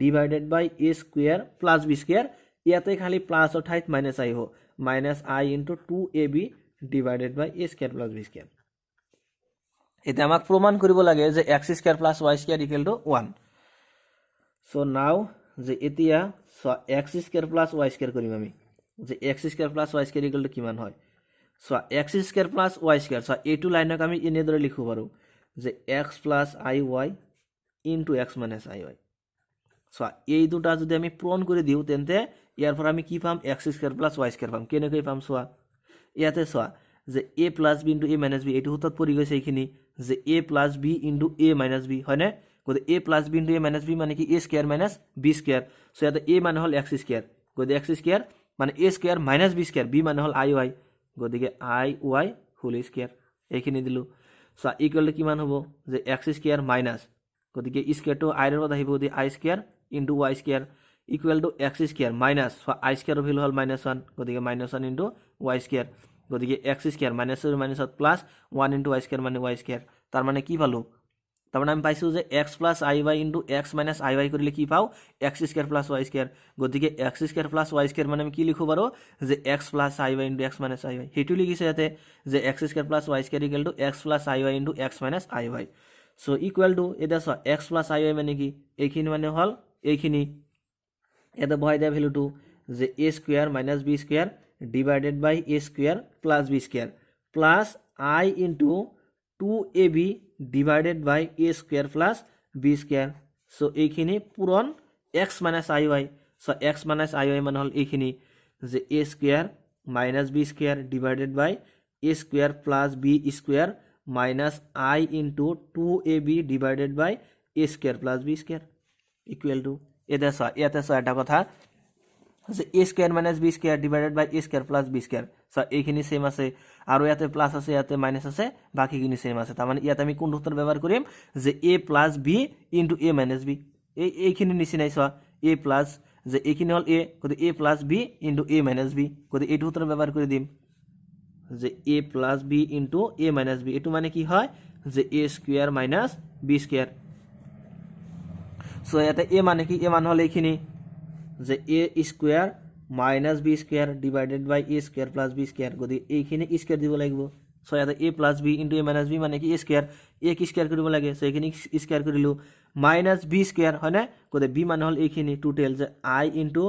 divided by a square plus b square ইয়াতে খালি প্লাছৰ ঠাইত মাইনাছ আহিব minus i into 2ab divided by a square plus b square এটা আমাক প্রমাণ কৰিব লাগে যে x square plus y square equal to 1 so now যে এতিয়া so x square plus y square কৰিম আমি যে x square plus y square equal to কিমান হয় so x square plus y square so এইটো লাইনক আমি এনে দৰে লিখব পাৰো যে x plus iy into x minus iy so এই দুটা যদি আমি পূৰণ কৰি দিও তেন্তে ইয়াৰ পৰা আমি কি পাম x square plus y square পাম কেনেকৈ পাম সোয়া ইয়াতে সোয়া যে a plus b into a minus b এটো হতত পৰি গৈছে এইখিনি যে a plus b into a minus b হয়নে গতে a plus b into a minus b মানে কি a square minus b square so ইয়াতে a মানে হল x square গতে x square মানে a square minus b square b মানে হল iy গতিকে iy whole square এইখিনি দিলু সো ইকুৱেল টু কিমান হ'ব যে x square minus গতিকে স্কয়াৰ টু i ৰ পদ আহিব দি i square into y square equal to x square minus i square value হল -1 গতিকে -1 into y square গতিকে x square minus এর minus plus 1 into y square মানে y square তার মানে কি পালো তার মানে আমি পাইছো যে x plus iy into x minus iy কৰিলে কি পাও x square plus y square গতিকে x square plus y square মানে আমি কি লিখো পাৰো যে x plus iy into x minus iy হেতু লিখিছে ইয়াতে যে x square plus y square equal to x plus iy into x minus iy so equal to এটা x plus iy মানে কি এইখিনি মানে হল এইখিনি এটা বহাই দিয়া ভ্যালুটো যে a square minus b square divided by a square plus b square plus I into 2ab divided by a square plus b square so এইখিনি পূরণ x minus iy so x minus iy মানে হল এইখিনি যে a square minus b square divided by a square plus b square minus I into 2ab divided by a square plus b square equal to এটা এটা কথা যে a square minus b square divided by a square plus b square so এইখিনি সেম আছে আৰু ইয়াতে প্লাস আছে ইয়াতে মাইনাস আছে বাকিখিনি সেম আছে তাৰ মানে ইয়াতে আমি কোন সূত্ৰ ব্যৱহাৰ কৰিম যে a plus b into a minus b এইখিনি নিচিনাই সো a plus যে এইখিনি হল a গতি a plus b into a minus b গতি এইটো সূত্ৰ ব্যৱহাৰ কৰি দিম যে a plus b into a minus b এটো মানে কি হয় যে a square minus b square so ইয়াতে a মানে কি a মান হল এইখিনি যে a square minus b square divided by a square plus b square গতি এইখিনি স্কয়ার দিব লাগিব সো ইয়াতে a plus b into a minus b মানে কি a square a কি স্কয়ার কৰিব লাগে সো এইখিনি স্কয়াৰ কৰিলো minus b square হয় না গতি b মানে হল এইখিনি টোটাল যে I into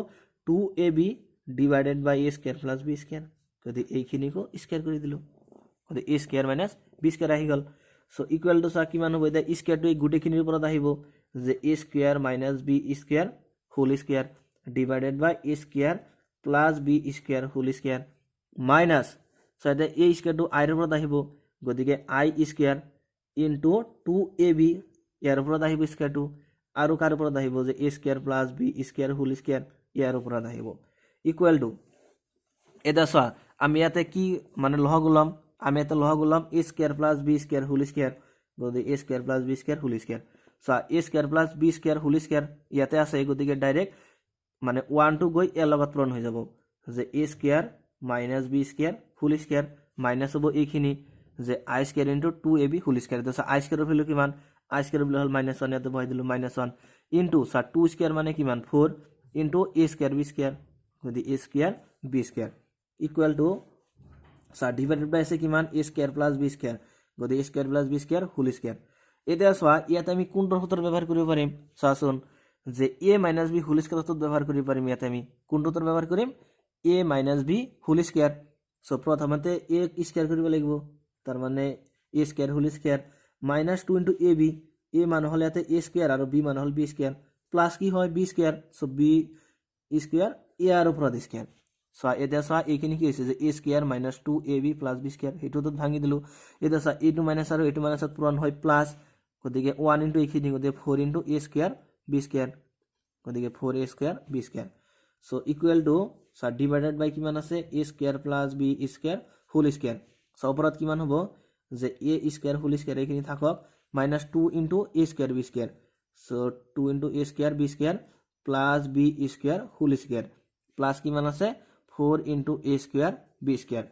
2ab divided by a square plus b square গতি এইখিনি কো স্কয়ার কৰি দিলো গতি a square minus b square আহি গল সো ইকুয়াল টু সা কিমান হ'ব এটা স্কয়ার টু এই গুটেখিনিৰ ওপৰত আহিব যে a square minus b square whole square divided by a square plus b square whole square minus so that a square to I ৰ ওপৰত আহিব গতিকে I square into 2ab ইয়াৰ ওপৰত আহিব square to আৰু কাৰ ওপৰত আহিব যে a square plus b square whole square ইয়াৰ ওপৰত আহিব ইকুৱেল টু এটা সা আমি ইয়াতে কি মানে লহগ লম আমি ইয়াতে লহগ লম a square plus b square whole square গতিকে a square plus b square whole square so a square plus b square whole square ইয়াতে আছে গতিকে ডাইরেক্ট মানে 1 টু গৈ এর লগত পূরণ হৈ যাব যে a square minus b square whole square minus হ'ব এইখিনি যে I square into 2ab whole square তো I square ভ্যালু কিমান I square ভ্যালু হল -1 ইয়াতে বহাই দিলো -1 into 2 square মানে কিমান 4 into a square b square গতি a square b square equal to divided by আছে কিমান a square plus b square গতি a square plus b square whole square এটা সোয়া ইয়াতে আমি কোনটো সূত্ৰ ব্যৱহাৰ কৰিব পাৰিম চাচোন যে a minus b whole square সূত্ৰ ব্যৱহাৰ কৰিব পাৰিম ইয়াতে আমি কোনটো সূত্ৰ ব্যৱহাৰ কৰিম a minus b whole square so প্ৰথমতে a স্কয়াৰ কৰিব লাগিব তাৰ মানে a square whole square minus 2 into ab a মান হল ইয়াতে a square আৰু b মান হল b square প্লাস কি হয় b square so b square এ আর ওপৰত স্কয়াৰ চোৱা এতিয়া চোৱা এইখিনি কি হৈছে যে a square minus 2ab plus b square হেতুটো ভাঙি দিলো এতিয়া চোৱা এইটো মাইনাছ আৰু এইটো মাইনাছত পূৰণ হয় প্লাছ গতিকে 1 ইনটু এইখিনি গতিকে 4 into a square b square গতিকে 4a square b square so equal to so divided by কিমান আছে a square plus b square whole square so ওপৰত কিমান হ'ব যে a স্কয়াৰ হোল স্কয়াৰ এইখিনি থাকক minus 2 into a square b square so 2 into a square b square plus b square whole square plus কিমান আছে 4 into a square b square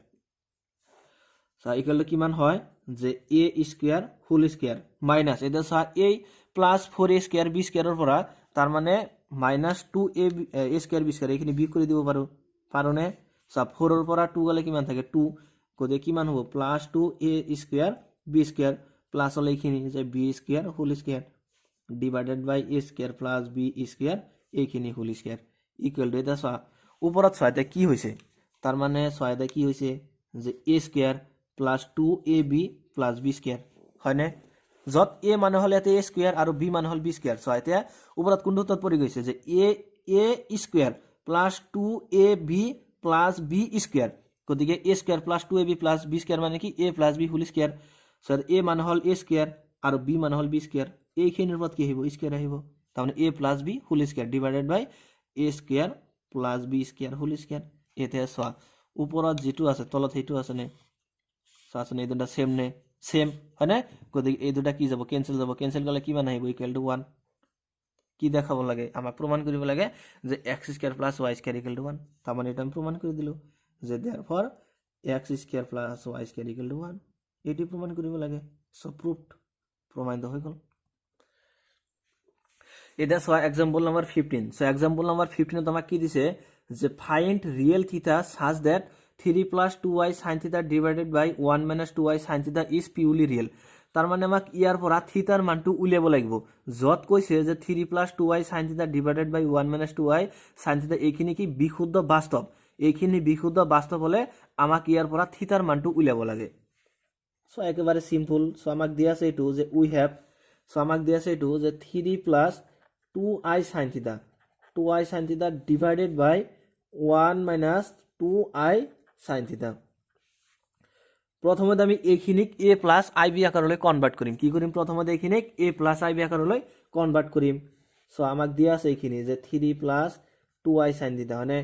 so equal to কিমান হয় যে a square whole square minus এটা so a plus 4a square b স্কয়াৰৰ পৰা তাৰ মানে minus 2a square b square এইখিনি বিয়োগ কৰি দিব পাৰোনে সো 4 ৰ পৰা 2 গলে কিমান থাকে 2 গতিকে কিমান হ'ব plus 2a square b square plus হলে এইখিনি যে b square whole square divided by a square plus b square এইখিনি হোল স্কয়াৰ ইকুৱেল টু এটা সো ওপৰত সহায়তা কি হৈছে তাৰ মানে সহায়তা কি হৈছে যে a square plus 2ab plus b square হয়নে যত a মানে হলে এতে a স্কয়াৰ আৰু b মানে হল b স্কয়াৰ সহায়তা ওপৰত কোনটো তত পৰি গৈছে যে a square plus 2ab plus b square গতিকে a square plus 2ab plus b square মানে কি a plus b whole square সৰ a মানে হল a স্কয়াৰ আৰু b মানে হল b স্কয়াৰ এইখিনিৰ ওপৰত কি আহিব স্কয়াৰ আহিব তাৰমানে a plus b whole square divided by a square plus b square whole square এতিয়া চোৱা ওপৰত যেটো আছে তলত হেতু আছে নে চাচোন এই দুটা সেম নে সেম হয়নে গতিকে এই দুটা কি যাব ক্যান্সেল গলে কিমান আহিব ইকুৱেল টু 1 কি দেখাব লাগে আমাক প্ৰমাণ কৰিব লাগে যে x square plus y square equal two 1 তাৰমানে এটা প্ৰমাণ কৰি দিলো যে therefore x square plus y square equal two 1 এটি প্ৰমাণ কৰিব লাগে সো প্ৰুফড প্ৰমাণিত হৈ গল এটা so example number 15 so example number 15 তোমাক কি দিছে যে ফাইন্ড রিয়েল থিটা such that 3 plus 2y sin theta divided by 1 minus 2y sin theta is purely real তার মানে আমাক ইয়াৰ পৰা থিটাৰ মানটো উলিয়াব লাগিব যত কৈছে যে 3 plus 2y sin theta divided by 1 minus 2y sin theta এইখিনি কি বিশুদ্ধ বাস্তৱ এইখিনি বিশুদ্ধ বাস্তৱ হলে আমাক ইয়াৰ পৰা থিটাৰ মানটো উলিয়াব লাগে সো একেবাৰে সিম্পল সো আমাক দিয়া আছে এটো যে উই হ্যাভ সো আমাক দিয়া আছে এটো যে 3 plus 2i sin theta divided by 1 minus 2i sin theta প্রথমে আমি এইখিনিক a plus ib আকাৰলৈ কনভাৰ্ট কৰিম কি কৰিম প্ৰথমে এইখিনিক a plus ib আকাৰলৈ কনভাৰ্ট কৰিম সো আমাক দিয়া আছে এইখিনি যে 3 plus 2i sin theta মানে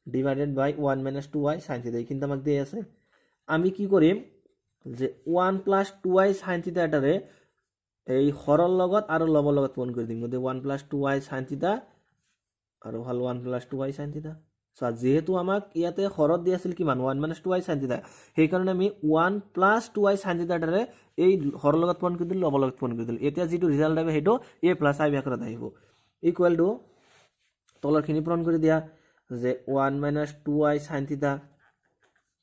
divided by 1 minus 2i sin theta এইখিনি আমাক দিয়া আছে আমি কি কৰিম যে 1 plus 2i sin theta এটাৰে এই হৰৰ লগত আৰু লবৰ লগত পূৰণ কৰি দিম গতে 1 plus 2i sin theta আৰু হল 1 plus 2i sin theta so যেহেতু আমাক ইয়াতে হৰত দি আছিল কিমান 1 minus 2i sin theta সেই কাৰণে আমি 1 plus 2i sin theta এটাৰে এই হৰৰ লগত পূৰণ কৰি দিল লবৰ লগত পূৰণ কৰি দিল এতিয়া যেটো ৰিজাল্ট আহিব হেটো a plus i আকাৰত আহিব ইকুৱেল টু তলৰখিনি পূৰণ কৰি দিয়া যে 1 minus 2i sin theta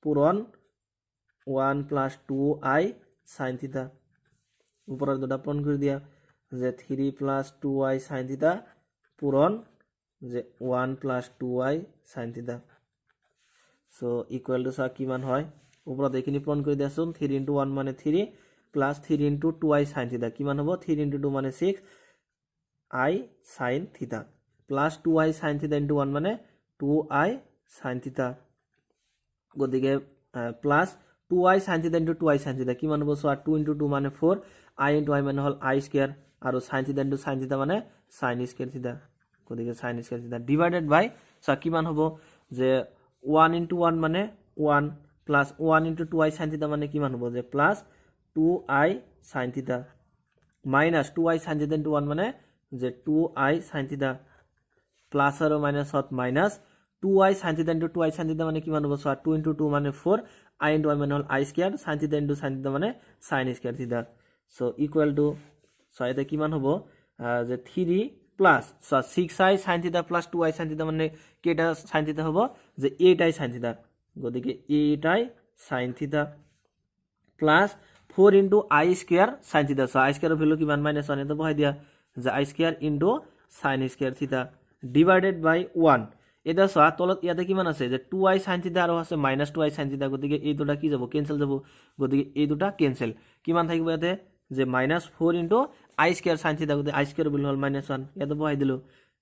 পূৰণ 1 plus 2i sin theta উপৰৰ দুটা পূৰণ কৰি দিয়া যে 3 plus 2i sin theta পূৰণ যে 1 plus 2i sin theta so equal two সা কিমান হয় উপৰত এইখিনি পূৰণ কৰি দিয়াছোন 3 into 1 মানে 3 plus 3 into 2i sin theta কিমান হ'ব 3 into 2 মানে 6 i sin theta plus 2i sin theta into 1 মানে 2i sin theta গতিকে plus 2i sin theta into 2i sin theta কিমান হ'ব সো 2 into 2 মানে 4 i into i মানে হল i স্কয়াৰ আৰু sin theta into sin theta মানে sin স্কয়াৰ theta গতিকে sin স্কয়াৰ theta ডিভাইডেড বাই সো কিমান হ'ব যে 1 into 1 মানে 1 plus 1 into 2i sin theta মানে কিমান হ'ব যে plus 2i sin theta minus 2i sin theta into 1 মানে যে 2i sin theta plus আৰু minus হত minus 2i sin theta into 2i sin theta মানে কিমান হ'ব সো 2 into 2 মানে 4 i into i মানে হল i square sin theta into sin theta মানে sin square theta so equal to so এটা কিমান হ'ব যে 3 plus so 6i sin theta plus 2i sin theta মানে কেটা sin theta হ'ব যে 8i sin theta গতিকে 8i sin theta plus 4 into i square sin theta so i square value কিমান -1 এটা বহাই দিয়া যে i square into sin square theta divided by 1 এটা সো তলত ইয়াতে কিমান আছে যে 2i sin theta আৰু আছে -2i sin theta গতিকে এই দুটা কি যাব ক্যান্সেল যাব গতিকে এই দুটা ক্যান্সেল কিমান থাকিব ইয়াতে যে -4 into i square sin theta গতিকে i square ভ্যালু হল -1 ইয়াতে বহাই দিলো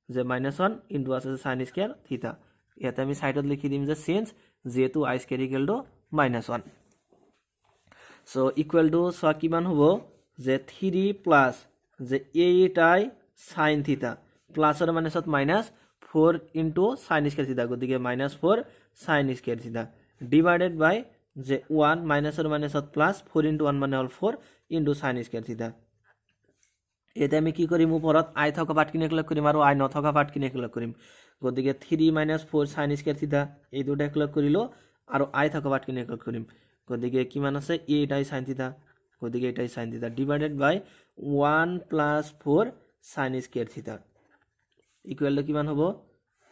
যে -1 into আছে sin square theta ইয়াতে আমি সাইডত লিখি দিম যে চেঞ্জ যেহেতু i square equal to -1 so equal two so কিমান হ'ব যে 3 প্লাস যে 8i sin থিটা প্লাসৰ মাইনাসত -4 ইনটু sin স্কয়াৰ থিটা গতিকে -4 sin স্কয়াৰ থিটা ডিভাইডেড বাই যে 1 মাইনাসৰ মাইনাসত প্লাস 4 ইনটু 1 মানে হল 4 ইনটু sin স্কয়ার থিটা এটা আমি কি কৰিম ওপৰত i থকা পাৰ্টখিনি একলগ কৰিম আৰু i নথকা পাৰ্টখিনি একলগ কৰিম গতিকে 3 - 4 sin স্কয়াৰ থিটা এই দুটা একলগ কৰিলো আৰু i থকা পাৰ্টখিনি একলগ কৰিম গতিকে কিমান আছে 8i sin থিটা গতিকে 8i sin থিটা ডিভাইডেড বাই 1 + 4 sin স্কয়ার থিটা ইকুৱেল টু কিমান হ'ব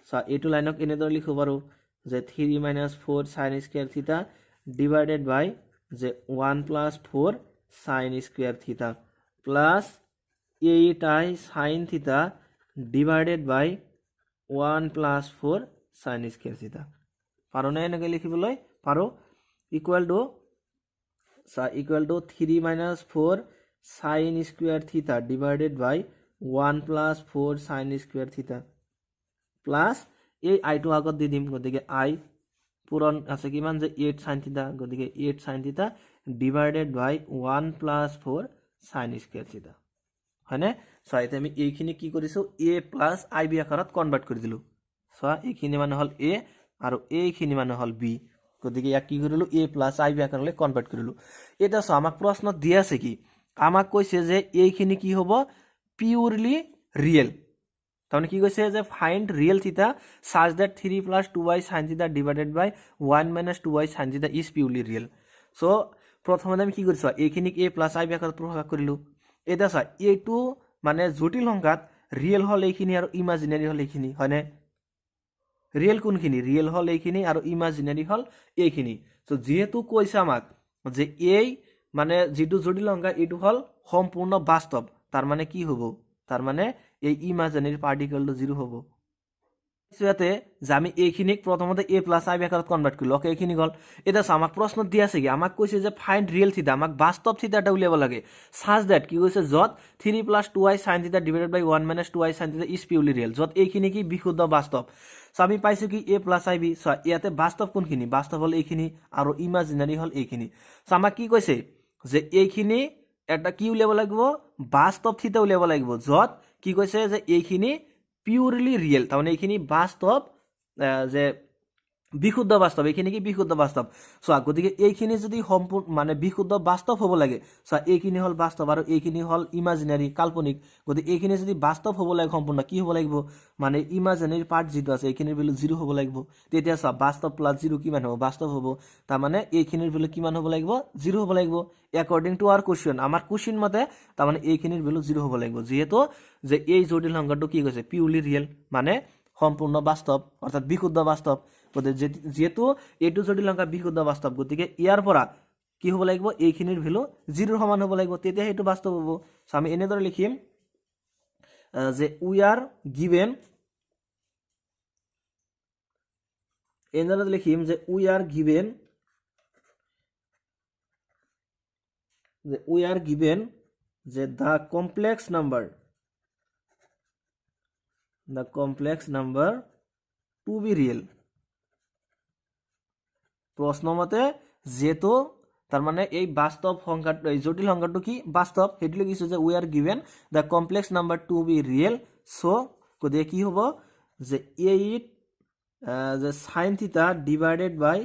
সো এইটো লাইনক এনেদৰে লিখিব পাৰো যে 3 - 4 sin স্কয়ার থিটা ডিভাইডেড বাই যে 1 + 4 sin স্কয়ার থিটা plus 8i sin theta divided by 1 + 4 sin square theta পাৰো না এনেকৈ লিখিবলৈ পাৰো equal to 3 - 4 sin square theta divided by 1 + 4 sin square theta plus এই i টো আগত দি দিম গতিকে i পূৰণ আছে কিমান যে 8 sin theta গতিকে 8 sin theta divided by 1 + 4 sin square theta হয়নে সো এতে আমি এইখিনি কি কৰিছো a প্লাস ib আকাৰত কনভাৰ্ট কৰি দিলো সো এইখিনি মানে হল a আৰু এইখিনি মানে হল b গতিকে ইয়াক কি কৰিলো a প্লাস ib আকাৰলৈ কনভাৰ্ট কৰিলো এটা সো আমাক প্ৰশ্ন দিয়া আছে কি আমাক কৈছে যে এইখিনি কি হ'ব পিউৰলি ৰিয়েল তাৰমানে কি কৈছে যে ফাইন্ড ৰিয়েল থিটা such that 3 + 2y sin theta divided by 1 - 2y sin theta is purely real so প্ৰথমতে আমি কি কৰিছো এইখিনিক a প্লাস ib আকাৰত প্ৰকাশ কৰিলো এটা চা এইটো মানে জটিল সংখ্যাত ৰিয়েল হল এইখিনি আৰু ইমাজিনাৰি হল এইখিনি হয়নে ৰিয়েল কোনখিনি ৰিয়েল হল এইখিনি আৰু ইমাজিনারি হল এইখিনি সো যেহেতু কৈছে আমাক যে এই মানে যেটো জটিল সংখ্যা এটো হল সম্পূৰ্ণ বাস্তৱ তাৰ মানে কি হ'ব তাৰ মানে এই ইমাজিনাৰি পাৰ্টিকেলটো 0 হ'ব ইয়াতে আমি এইখিনিক প্ৰথমতে a প্লাস i আকাৰত কনভাৰ্ট কৰিলো ওকে এইখিনি গল এটা আমাক প্ৰশ্ন দিয়া আছে কি আমাক কৈছে যে ফাইন্ড ৰিয়েল থিটা আমাক বাস্তৱ থিটাটা উলিয়াব লাগে such that কি কৈছে যত 3 + 2i sin theta divided by 1 - 2i sin theta is purely real যত এইখিনি কি বিশুদ্ধ বাস্তৱ সো আমি পাইছো কি a প্লাস ib সো ইয়াতে বাস্তৱ কোনখিনি বাস্তৱ হল এইখিনি আৰু ইমাজিনারি হল এইখিনি সো আমাক কি কৈছে যে এইখিনি এটা কি উলিয়াব লাগিব বাস্তৱ থিটা উলিয়াব লাগিব যত কি কৈছে যে এইখিনি পিউরলি রিয়েল তার মানে এইখিনি বাস্তব যে বিশুদ্ধ বাস্তব এইখিনি কি বিশুদ্ধ বাস্তব সো গতিকে এইখিনি যদি সম্পূর্ণ মানে বিশুদ্ধ বাস্তব হ'ব লাগে সো এইখিনি হল বাস্তব আৰু এইখিনি হল ইমাজিনাৰি কাল্পনিক গতিকে এইখিনি যদি বাস্তব হ'ব লাগে সম্পূৰ্ণ কি হ'ব লাগিব মানে ইমাজিনাৰি পাৰ্ট যেটো আছে এইখিনিৰ ভ্যালু 0 হ'ব লাগিব তেতিয়া সো বাস্তব প্লাস 0 কিমান হ'ব বাস্তব হ'ব তাৰ মানে এইখিনিৰ ভ্যালু কিমান হ'ব লাগিব 0 হ'ব লাগিব অ্যাকৰ্ডিং টু आवर কোশ্চেন আমাৰ কোশ্চেন মতে তাৰ মানে এইখিনিৰ ভ্যালু 0 হ'ব লাগিব যেহেতু যে এই জটিল সংখ্যাটো কি কৈছে পিউরলি রিয়েল মানে সম্পূর্ণ বাস্তব অর্থাৎ বিশুদ্ধ বাস্তব গতিকে যেহেতু এইটো জটিল সংখ্যা বিশুদ্ধ বাস্তব গতিকে ইয়াৰ পৰা কি হ'ব লাগিব এইখিনিৰ ভ্যালু 0 সমান হ'ব লাগিব তেতিয়া হেতু বাস্তব হ'ব সো আমি এনেদৰে লিখিম যে উই আৰ গিভেন এনেদৰে লিখিম যে উই আর গিভেন যে the complex number to be real প্রশ্ন মতে যেহেতু তার মানে এই বাস্তব সংখ্যা এই জটিল সংখ্যাটো কি বাস্তব হেতু লিখিছো যে we are given the complex number to be real so গতিকে কি হ'ব যে 8 যে sin থিটা ডিভাইডেড বাই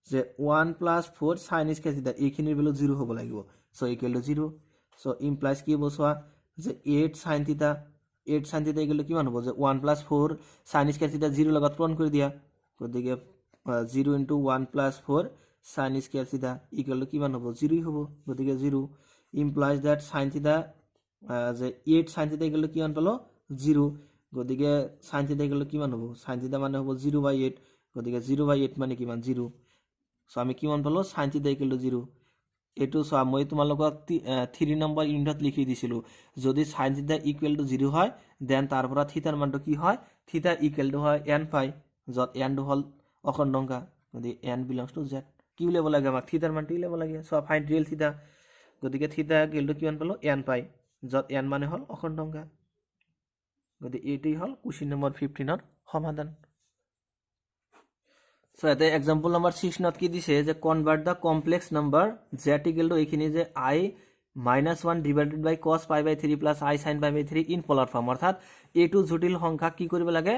যে 1 + 4 sin স্কয়ার থিটা এইখিনিৰ ভ্যালু 0 হ'ব লাগিব so equal two 0 so implies কি হ'ব সোৱা যে 8 sin থিটা ইকুৱেল টু কিমান হ'ব যে 1 + 4 sin স্কয়াৰ থিটা 0 লগত পূৰণ কৰি দিয়া গতিকে 0 * 1 + 4 sin স্কয়াৰ থিটা ইকুৱেল টু কিমান হ'ব 0 হ'ব গতিকে 0 ইমপ্লাইজ দ্যাট sin থিটা যে 8 sin থিটা ইকুৱেল টু কিমান পালো 0 গতিকে sin থিটা ইকুৱেল টু কিমান হ'ব sin থিটা মানে হ'ব 0/8 গতিকে 0/8 মানে কিমান 0 সো আমি কিমান পালো sin থিটা ইকুৱেল টু 0 এটো সো মই তোমালোকক 3 নম্বৰ ইউনিটত লিখি দিছিলো যদি sin থিটা ইকুৱেল টু 0 হয় দেন তাৰ পৰা থিটাৰ মানটো কি হয় থিটা ইকুৱেল টু হয় n পাই যত n টো হল অখণ্ড সংখ্যা গতিকে n বিলংস টু z কি উলিয়াব লাগে আমাক থিটাৰ মানটো উলিয়াব লাগে সো ফাইন্ড ৰিয়েল থিটা গতিকে থিটা ইকুৱেল টু কিমান পালো n পাই যত n মানে হল অখণ্ড সংখ্যা গতিকে এটাই হল কোশ্চেন নম্বৰ 15 ৰ সমাধান সো ইয়াতে এক্সাম্পল নাম্বাৰ 6 নত কি দিছে যে convert the complex number z equal to এইখিনি যে i -1 divided by cos π/3 plus i sin π/3 in polar form, অৰ্থাৎ এইটো জটিল সংখ্যা কি কৰিব লাগে,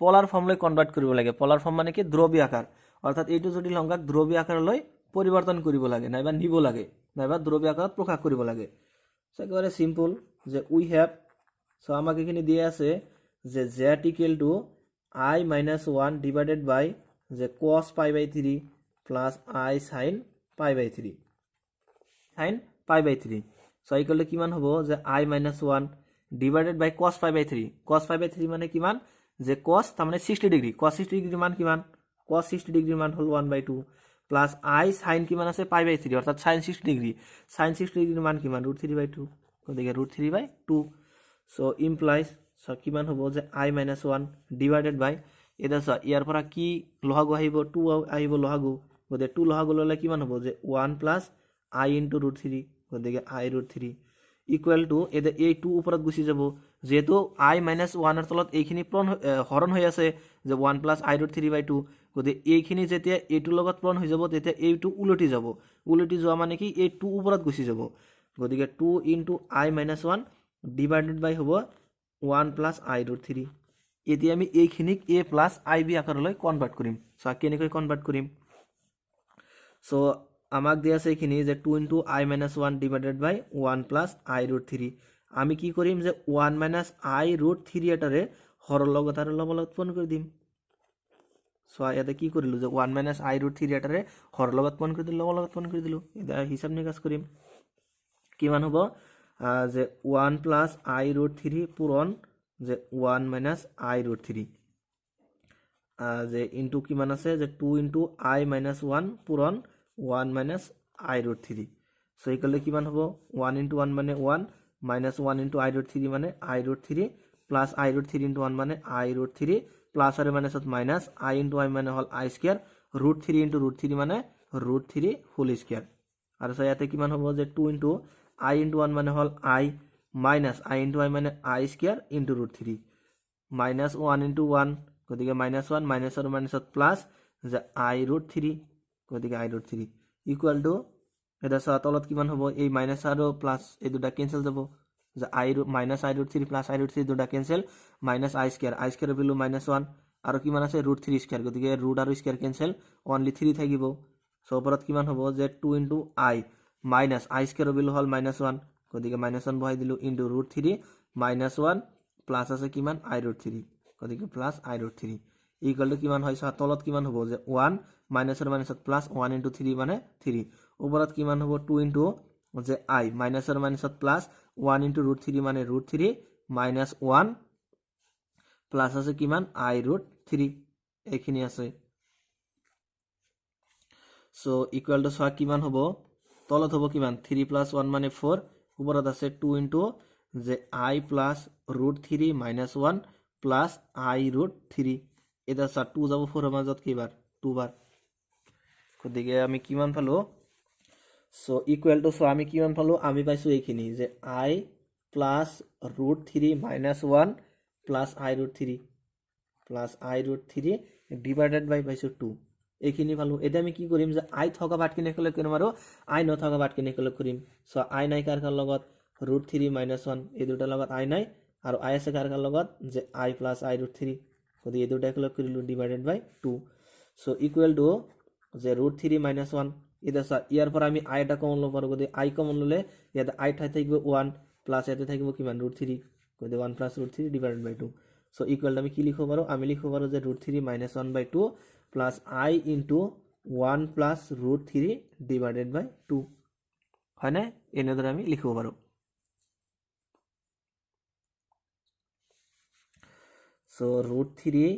পোলাৰ ফৰ্মলৈ কনভাৰ্ট কৰিব লাগে। পোলাৰ ফৰ্ম মানে কি ধ্ৰুৱীয় আকাৰ, অৰ্থাৎ এইটো জটিল সংখ্যাক ধ্ৰুৱীয় আকাৰলৈ পৰিৱৰ্তন কৰিব লাগে নাইবা নিব লাগে নাইবা ধ্ৰুৱীয় আকাৰত প্ৰকাশ কৰিব লাগে। সো একেবাৰে সিম্পল যে উই হ্যাভ, সো আমাক এখানে দিয়ে আছে যে z equal to i -1 divided by যে cos π/3 plus i sin π/3 so equal to কিমান হ'ব যে i -1 ডিভাইডেড বাই cos π/3 মানে কিমান যে cos তাৰ মানে 60 ডিগ্ৰী, cos 60 ডিগ্ৰী মান কিমান, cos 60 ডিগ্ৰী মান হল 1/2 প্লাস i sin কিমান আছে π/3 অৰ্থাৎ sin 60 ডিগ্ৰী, sin 60 ডিগ্ৰী মান কিমান √3/2, গতিকে √3/2 সো ইমপ্লাইজ সো কিমান হ'ব যে i -1 ডিভাইডেড বাই এটা সো ইয়াৰ পৰা কি লহাগু আহিব 2 আহিব লহাগু, গতিকে 2 লহাগু ললে কিমান হ'ব যে 1 প্লাস i ইনটু √3, গতিকে i √3 ইকুৱেল টু এটা এই 2 ওপৰত গুছি যাব, যেহেতু i -1 এৰ তলত এইখিনি হৰণ হৈ আছে যে 1 প্লাস i √3/2, গতিকে এইখিনি যেতিয়া এইটোৰ লগত পূৰণ হৈ যাব তেতিয়া এইটো উলটি যাব, উলটি যোৱা মানে কি এই 2 ওপৰত গুছি যাব, গতিকে 2 ইনটু i -1 ডিভাইডেড বাই হ'ব 1 প্লাস i √3। এতিয়া আমি এইখিনিক a প্লাস ib আকাৰলৈ কনভাৰ্ট কৰিম। সো কেনেকৈ কনভাৰ্ট কৰিম, সো আমাক দিয়া আছে এইখিনি যে 2 into i -1 divided by 1 plus i √3, আমি কি কৰিম যে 1 মাইনাস i √3 এটাৰে হৰৰ লগত আৰু লব লগত পূৰণ কৰি দিম। সো ইয়াতে কি কৰিলো যে 1 মাইনাস i √3 এটাৰে হৰৰ লগত পূৰণ কৰি দিলো, লব লগত পূৰণ কৰি দিলো। এটা হিসাব নিকাচ কৰিম, কিমান হ'ব যে 1 প্লাস i √3 পূৰণ যে 1 মাইনাস i √3 যে ইনটু কিমান আছে যে 2 ইনটু i -1 পূৰণ 1 minus i √3, so equal to কিমান হ'ব 1 ইনটু 1 মানে 1 মাইনাস 1 ইনটু i √3 মানে i √3 প্লাস i √3 ইনটু 1 মানে i √3 প্লাস আর মাইনাসত মাইনাস i ইনটু i মানে হল i স্কয়ার √3 ইনটু √3 মানে √3 হোল স্কয়ার, আর সো ইয়াতে কিমান হ'ব যে 2 ইনটু i ইনটু 1 মানে হল i minus i into i মানে i square into √3 minus 1 into 1, গতিকে মাইনাস 1 মাইনাস আর মাইনাসত প্লাস যে i √3, গতিকে i √3 ইকুয়াল টু এটা সো তলত কিমান হ'ব এই মাইনাস আর প্লাস এই দুটা ক্যান্সেল যাব, যে i minus i √3 plus i √3 দুটা cancel, minus i square value minus 1 আর কিমান আছে √3 স্কয়ার, গতিকে ৰুট আৰু স্কয়াৰ ক্যান্সেল অনলি 3 থাকিব। সো ওপৰত কিমান হ'ব যে 2 into i minus i square value হল মাইনাস 1, গতিকে মাইনাস 1 বহাই দিলো ইনটু √3 মাইনাস 1 প্লাস আছে কিমান i √3, গতিকে প্লাস i √3 ইকুয়াল টু কিমান হয় তলত কিমান হ'ব যে 1 মাইনাস আর মাইনাসত প্লাস 1 ইনটু 3 মানে 3, ওপৰত কিমান হ'ব 2 ইনটু যে i মাইনাস আর মাইনাসত প্লাস 1 ইনটু √3 মানে √3 মাইনাস 1 প্লাস আছে কিমান i √3 এইখিনি আছে। সো ইকুয়াল টু সো কিমান হ'ব তলত হ'ব কিমান 3 প্লাস 1 মানে 4, ওপৰত আছে 2 ইনটু যে i plus √3 minus 1 plus i √3, এটা 2 যাব 4 এর মাজত কিবার 2 বার, গতিকে আমি কিমান পালো সো ইকুয়াল টু সো আমি কিমান পালো আমি পাইছো এইখিনি যে i plus √3 minus 1 plus i √3 divided by পাইছো 2, এইখিনি পালো। এটা আমি কি কৰিম যে i থকা বাটখিনি একেলগে কৰিম আৰু i নথকা বাটখিনি একেলগে কৰিম। সো i নাই কাৰ লগত √3 মাইনাস 1 এই দুটাৰ লগত i নাই, আৰু i আছে কাৰ লগত যে i প্লাস i √3, গতিকে এই দুটা একেলগে কৰিলো divided by 2, so equal to যে √3 মাইনাস 1, এটা ইয়াৰ পৰা আমি i এটা কমন লব পাৰো, গতিকে i কমন ললে ইয়াতে i ঠাই থাকিব 1 প্লাস ইয়াতে থাকিব কিমান √3, গতিকে 1 plus √3 divided by 2, so equal to আমি কি লিখিব পাৰো আমি লিখিব পাৰো যে √3 minus 1/2 plus i into 1 plus √3 divided by 2, হয় না এনেদৰে আমি লিখিব পাৰো। So √3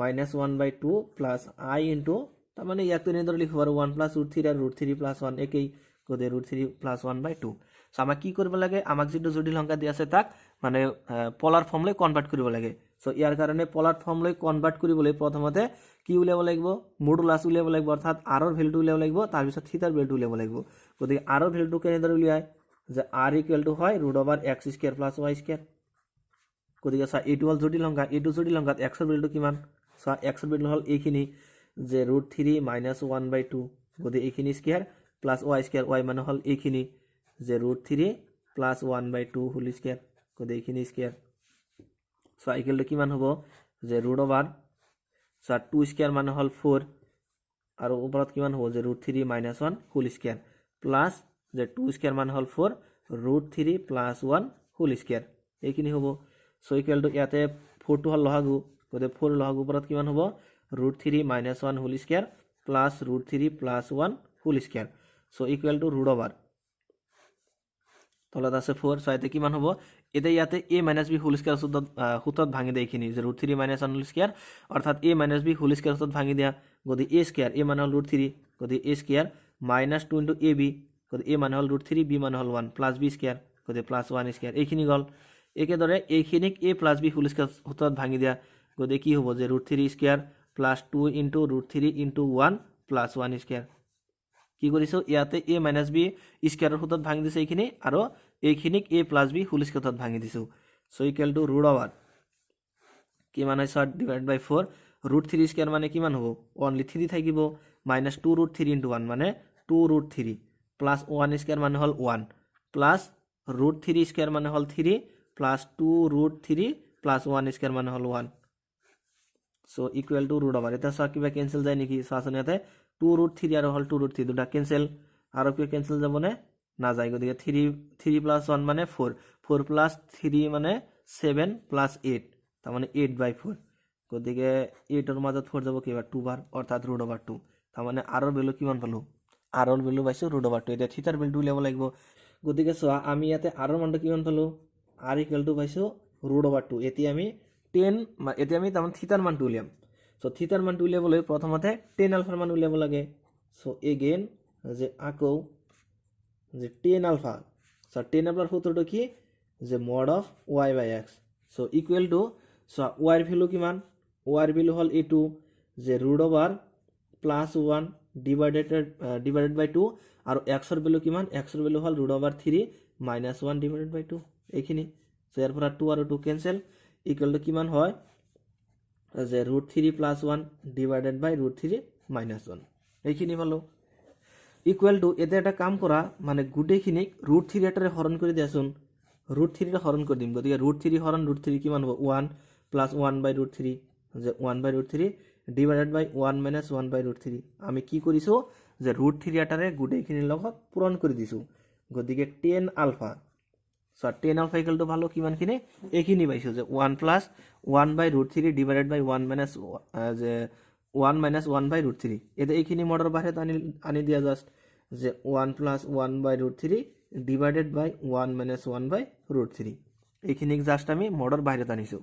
minus 1/2 plus i into তাৰ মানে ইয়াক তো এনেদৰে লিখিব পাৰো 1 প্লাস √3 আর √3 প্লাস 1 একেই, গতিকে √3 প্লাস 1/2। সো আমাক কি কৰিব লাগে আমাক যেটো জটিল সংখ্যা দিয়া আছে তাক মানে পোলাৰ ফৰ্মলৈ কনভাৰ্ট কৰিব লাগে। সো ইয়াৰ কাৰণে পোলাৰ ফৰ্মলৈ কনভাৰ্ট কৰিবলৈ প্ৰথমতে কি উলিয়াব লাগিব মডুলাস উলিয়াব লাগিব, অৰ্থাৎ r ৰ ভ্যালুটো উলিয়াব লাগিব, তাৰ পিছত থিটাৰ ভ্যালুটো উলিয়াব লাগিব। গতিকে r ৰ ভ্যালুটো কেনেদৰে উলিয়ায় যে r ইকুয়াল টু হয় √x² প্লাস y², গতিকে এইটো হল জটিল সংখ্যা, এইটো জটিল সংখ্যাত x ৰ ভ্যালুটো কিমান, x ৰ ভ্যালু হল এইখিনি, যে √3 মাইনাছ 1/2 গতিকে এইখিনি square plus y square y মানে হ'ল এইখিনি যে √3 প্লাছ 1/2 হোল স্কোয়াৰ গতিকে এইখিনি স্কোয়াৰ সো ইকুৱেল টু কিমান হ'ব যে √2 স্কোয়াৰ মানে হ'ল 4 আৰু ওপৰত কিমান হ'ব যে √3 মাইনাছ 1 হোল স্কোয়াৰ প্লাছ যে 2 স্কোয়াৰ মানে হ'ল 4 √3 প্লাছ 1 হোল স্কোয়াৰ এইখিনি হ'ব সো ইকুৱেল টু ইয়াতে 4 টো হ'ল লহাগু গতিকে 4 লহাগু ওপৰত কিমান হ'ব √3 minus 1 whole square plus √3 plus 1 whole square so equal to √2 তলত আছে 4 সো ইয়াতে কিমান হ'ব এটা ইয়াতে a minus b whole square সূত্ৰত ভাঙি দেই এইখিনি যে √3 মাইনাছ 1 হোল স্কয়াৰ অৰ্থাৎ a minus b whole square সূত্ৰত ভাঙি দিয়া গতি a স্কয়াৰ a মানে হ'ল √3 গতি a square minus 2 into ab গতি a মানে হ'ল √3 b মানে হ'ল 1 প্লাছ b স্কয়াৰ গতি প্লাছ 1 স্কয়াৰ এইখিনি গল একেদৰে এইখিনিক a plus b whole square সূত্ৰত ভাঙি দিয়া গতি কি হ'ব যে √3 square plus 2 into √3 into 1 plus 1 square কি কৰিছো ইয়াতে a মাইনাছ b স্কয়াৰৰ সূত্ৰত ভাঙি দিছে এইখিনি আৰু এইখিনিক a প্লাছ b হোল স্কয়াৰত ভাঙি দিছো সো ইকুৱেল টু √2 কিমান হয় 7 ডিভাইড বাই 4 √3 স্কয়াৰ মানে কিমান হ'ব অনলি 3 থাকিব মাইনাছ 2 √3 ইনটু 1 মানে 2 √3 প্লাছ 1 স্কয়াৰ মানে হ'ল 1 প্লাছ √3 স্কয়াৰ মানে হ'ল 3 প্লাছ 2 √3 প্লাছ 1 স্কয়াৰ মানে হ'ল 1 সো ইকুৱেল টু √2 এটা সব কিবা কেনসেল যায় নেকি সাসন ইয়াতে 2 √3 আৰু হ'ল 2 √3 দুটা কেনসেল আৰু কি কেনসেল যাব না না যায় গতিকে 3 প্লাছ 1 মানে 4 4 প্লাছ 3 মানে 7 প্লাছ 8 তাৰ মানে 8/4 গতিকে 8 ৰ মাজত 4 যাব কিবা 2 বাৰ অৰ্থাৎ √2 তাৰ মানে r ৰ ভ্যালু কিমান পালো r ৰ ভ্যালু পাইছো √2 এটা থিটাৰ ভ্যালু উলিয়াব লাগিব গতিকে চোৱা আমি ইয়াতে r ৰ মানটো কিমান পালো r ইকুৱেল টু পাইছো √2 এতিয়া আমি 10 এতিয়া আমি তাৰমানে থিটাৰ মানটো উলিয়াম সো থিটাৰ মানটো উলিয়াবলৈ প্ৰথমতে tan আলফাৰ মান উলিয়াব লাগে সো এগেইন যে আকৌ যে tan আলফা সো tan আলফাৰ সূত্ৰটো কি যে mod of y/x so equal to so y ৰ ভ্যালু কিমান y ৰ ভ্যালু হল a2 যে √2 প্লাস 1 ডিভাইডেড বাই 2 আৰু x ৰ ভ্যালু কিমান x ৰ value hall √3 minus 1 divided by 2 এইখিনি সো ইয়াৰ পৰা 2 আৰু 2 কেনসেল ইকুৱেল টু কিমান হয় যে √3 প্লাস 1 ডিভাইডেড বাই √3 মাইনাস 1 এইখিনি পালো ইকুৱেল টু এটা এটা কাম কৰা মানে গুটেখিনিক √3 এটাৰে হৰণ কৰি দিয়াচোন √3 ৰে হৰণ কৰি দিম গতিকে √3 হৰণ √3 কিমান হ'ব 1 প্লাস 1 বাই √3 যে 1 by √3 divided by 1 minus 1 by √3 আমি কি কৰিছো যে √3 এটাৰে গুটেখিনিৰ লগত পূৰণ কৰি দিছো গতিকে tan alpha so tan alpha equal to ভালো কিমানখিনি এইখিনি পাইছো যে 1 plus 1 by √3 divided by 1 minus যে 1 মাইনাস 1 বাই √3 এটা এইখিনি মডৰ বাহিৰত আনি দিয়া জাস্ট যে 1 plus 1 by √3 divided by 1 minus 1 by √3 এইখিনিক just আমি মডৰ বাহিৰত আনিছো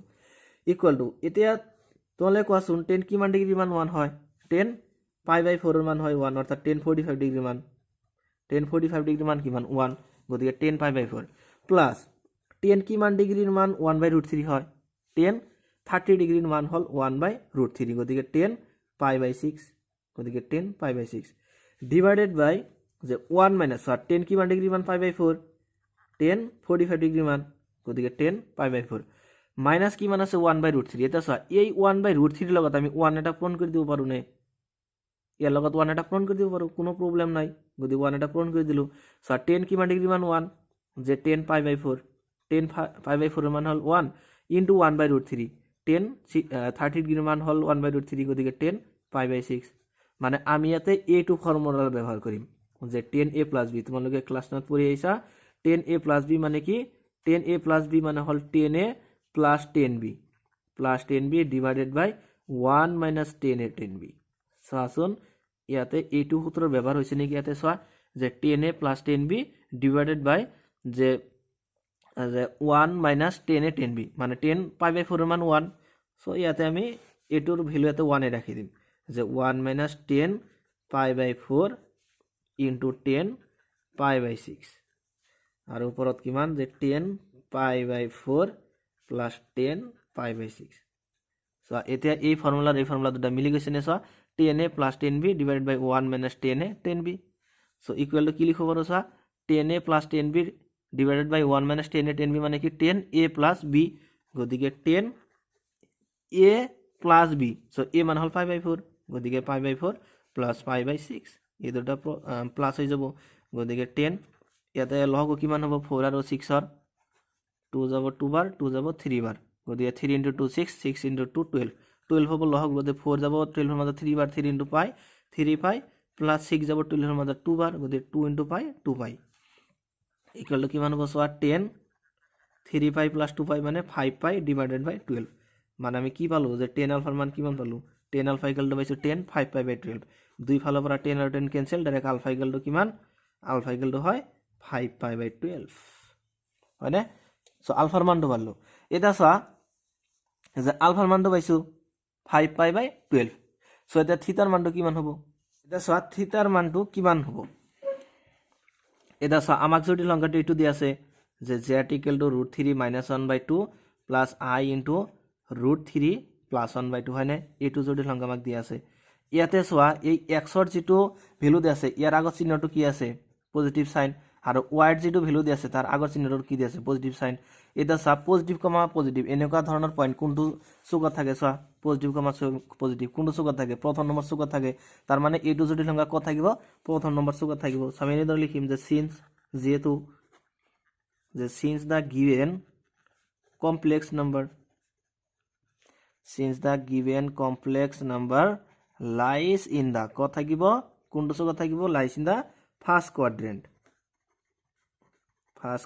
ইকুৱেল টু এতিয়া তোলে কোৱাচোন tan কিমান ডিগ্ৰী মান 1 হয় tan π/4 ৰ মান হয় 1 অৰ্থাৎ tan 45 ডিগ্ৰী মান tan 45 ডিগ্ৰী মান কিমান 1 গতিকে tan π/4 প্লাস tan কিমান ডিগ্ৰীৰ মান 1 বাই √3 হয় tan 30 ডিগ্ৰীৰ মান হল 1 বাই √3 গতিকে tan π/6 গতিকে tan π/6 ডিভাইডেড বাই যে 1 মাইনাস 10 কিমান ডিগ্ৰী মান π/4 tan 45 ডিগ্ৰী মান গতিকে tan π/4 মাইনাস কিমান আছে 1 বাই √3 এটা চা এই 1 বাই √3 ৰ লগত আমি 1 এটা পূৰণ কৰি দিব পাৰো নে ইয়াৰ লগত 1 এটা পূৰণ কৰি দিব পাৰো কোনো প্ৰবলেম নাই গতি 1 এটা পূৰণ কৰি দিলো সো 10 কিমান ডিগ্ৰী মান 1 যে 10 π/4 10 π/4 ৰ মান হল 1 ইনটু 1 বাই √3 10 30 ডিগ্ৰী মান হল 1 বাই √3 গতিকে 10 π/6 মানে আমি ইয়াতে a2 ফৰ্মুলা ব্যৱহাৰ কৰিম যে 10a + b তোমালোকে ক্লাছ নোট পঢ়ি আইছা 10a + b মানে কি 10a + b মানে হল 10a + 10b divided by 1 minus 10a 10b Sasson ইয়াতে a2 সূত্ৰৰ ব্যৱহাৰ হৈছে নেকি ইয়াতে চোৱা যে 10a + 10b ডিভাইডেড বাই যে 1 মাইনাস 10a 10b মানে 10 π/4 ৰ মান 1 সো ইয়াতে আমি a2 ৰ ভ্যালু ইয়াতে 1 এ ৰাখি দিম যে 1 মাইনাস 10 π/4 ইনটু 10 π/6 আৰু ওপৰত কিমান যে 10 π/4 প্লাস 10 π/6 সো এতিয়া এই ফৰ্মুলা দুটা মিলি গৈছে নে so 10a + 10b divided by 1 minus 10a 10b so equal to কি লিখব পাৰো so 10a + 10b divided by 1 minus 10a 10b মানে কি 10a + b গতিকে 10a + b সো a মান হল 5/4 গতিকে pi by 4 plus pi by 6 এই দুটা প্লাছ হৈ যাব গতিকে 10 ইয়াতে লহগু কিমান হ'ব 4 আৰু 6 ৰ 2 যাব 2 বাৰ 2 যাব 3 বাৰ গতিকে 3 * 2 6 6 * 2 12 12 হ'ব লহগ গতিকে 4 যাব 12 ৰ মাজত 3 বাৰ 3 * পাই 3 পাই প্লাছ 6 যাব 12 ৰ মাজত 2 বাৰ গতিকে 2 * পাই 2 পাই ইকুৱেল টু কিমান হ'ব সোৱা 10 3 পাই প্লাছ 2 পাই মানে 5 পাই ডিভাইডেড বাই 12 মানে আমি কি পালো যে 10 আলফাৰ মান কিমান পালো 10 আলফা ইকুৱেল টু পাইছো 10 5 পাই বাই 12 দুই ফালৰ পৰা 10 আৰু 10 cancel direct alpha equal to কিমান আলফা ইকুৱেল টু হয় 5 পাই বাই 12 হয়নে সো আলফাৰ মানটো পালো এটা সোৱা যে আলফাৰ মানটো পাইছো 5 পাই বাই 12 সো এটা থিটাৰ মানটো কিমান হ'ব এটা সোৱা থিটাৰ মানটো কিমান হ'ব এটা সোৱা আমাক যদি লংকাটো এটো দি আছে যে z equal to √3 - 1/2 plus I into √3 plus 1/2 হয়নে এটো যদি লংকা আমাক দি আছে ইয়াতে সোৱা এই x ৰ যেটো ভ্যালু দি আছে ইয়াৰ আগৰ চিহ্নটো কি আছে পজিটিভ সাইন আৰু y ৰ যেটো ভ্যালু দি আছে তাৰ আগৰ চিহ্নটো কি দি আছে পজিটিভ সাইন এটা সা পজিটিভ কমা পজিটিভ এনেকুৱা ধৰণৰ পয়েন্ট কোনটো সুগত থাকে সোৱা পজিটিভ কমা পজিটিভ কোনটো সুগত থাকে প্ৰথম নম্বৰ সুগত থাকে তাৰ মানে এটো যদি লংকা ক থাকিব প্ৰথম নম্বৰ সুগত থাকিব সামনে ধৰ লিখিম যে since যেটো since the given complex number lies in the কথা থাকিব কোনটো চক থাকিব lies in the first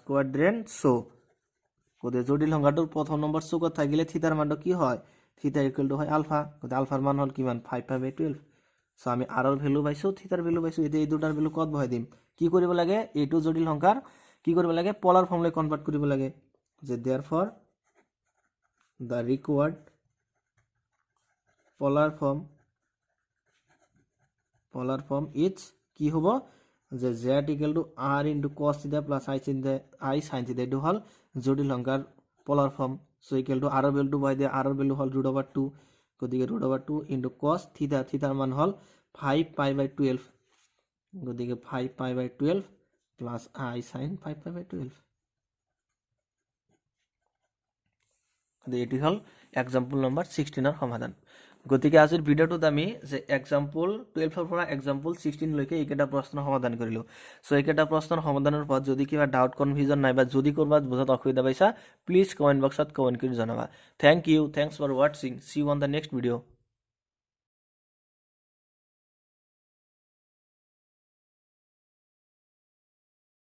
quadrant so কোতে জটিল সংখ্যাটোৰ প্ৰথম নম্বৰ চকত থাকিলে থিটাৰ মানটো কি হয় থিটা ইকুৱেল টু হয় আলফা কোতে আলফাৰ মান হল কিমান 5/12 সো আমি r ৰ ভ্যালু পাইছো থিটাৰ ভ্যালু পাইছো এতিয়া এই দুটাৰ ভ্যালু কত বহাই দিম কি কৰিব লাগে এইটো জটিল সংখ্যাৰ কি কৰিব লাগে পোলাৰ ফৰ্মলৈ কনভাৰ্ট কৰিব লাগে যে therefore the required polar form is কি হ'ব যে z equal to r into cos theta plus I sin theta এটো হল জটিল সংখ্যাৰ polar form so equal to r ৰ ভ্যালুটো বহাই দিয়া r ৰ ভ্যালু হল √2 গতিকে √2 into cos theta থিটাৰ মান হল 5 পাই বাই 12 গতিকে 5 pi by 12 plus I sin 5 pi by 12 এটি হল এক্সাম্পল নম্বৰ 16 ৰ সমাধান গতিকে আজিৰ ভিডিওটোত আমি যে এক্সাম্পল 12 ৰ পৰা এক্সাম্পল 16 লৈকে এইকেটা প্ৰশ্ন সমাধান কৰিলো সো এইকেটা প্ৰশ্নৰ সমাধানৰ পৰত যদি কিবা ডাউট কনফিউজন নাই বা যদি কৰবাত বুজাত অসুবিধা পাইছা প্লিজ কমেন্ট বক্সত কমেন্ট কৰি জনাবা thank you thanks for watching see you on the next video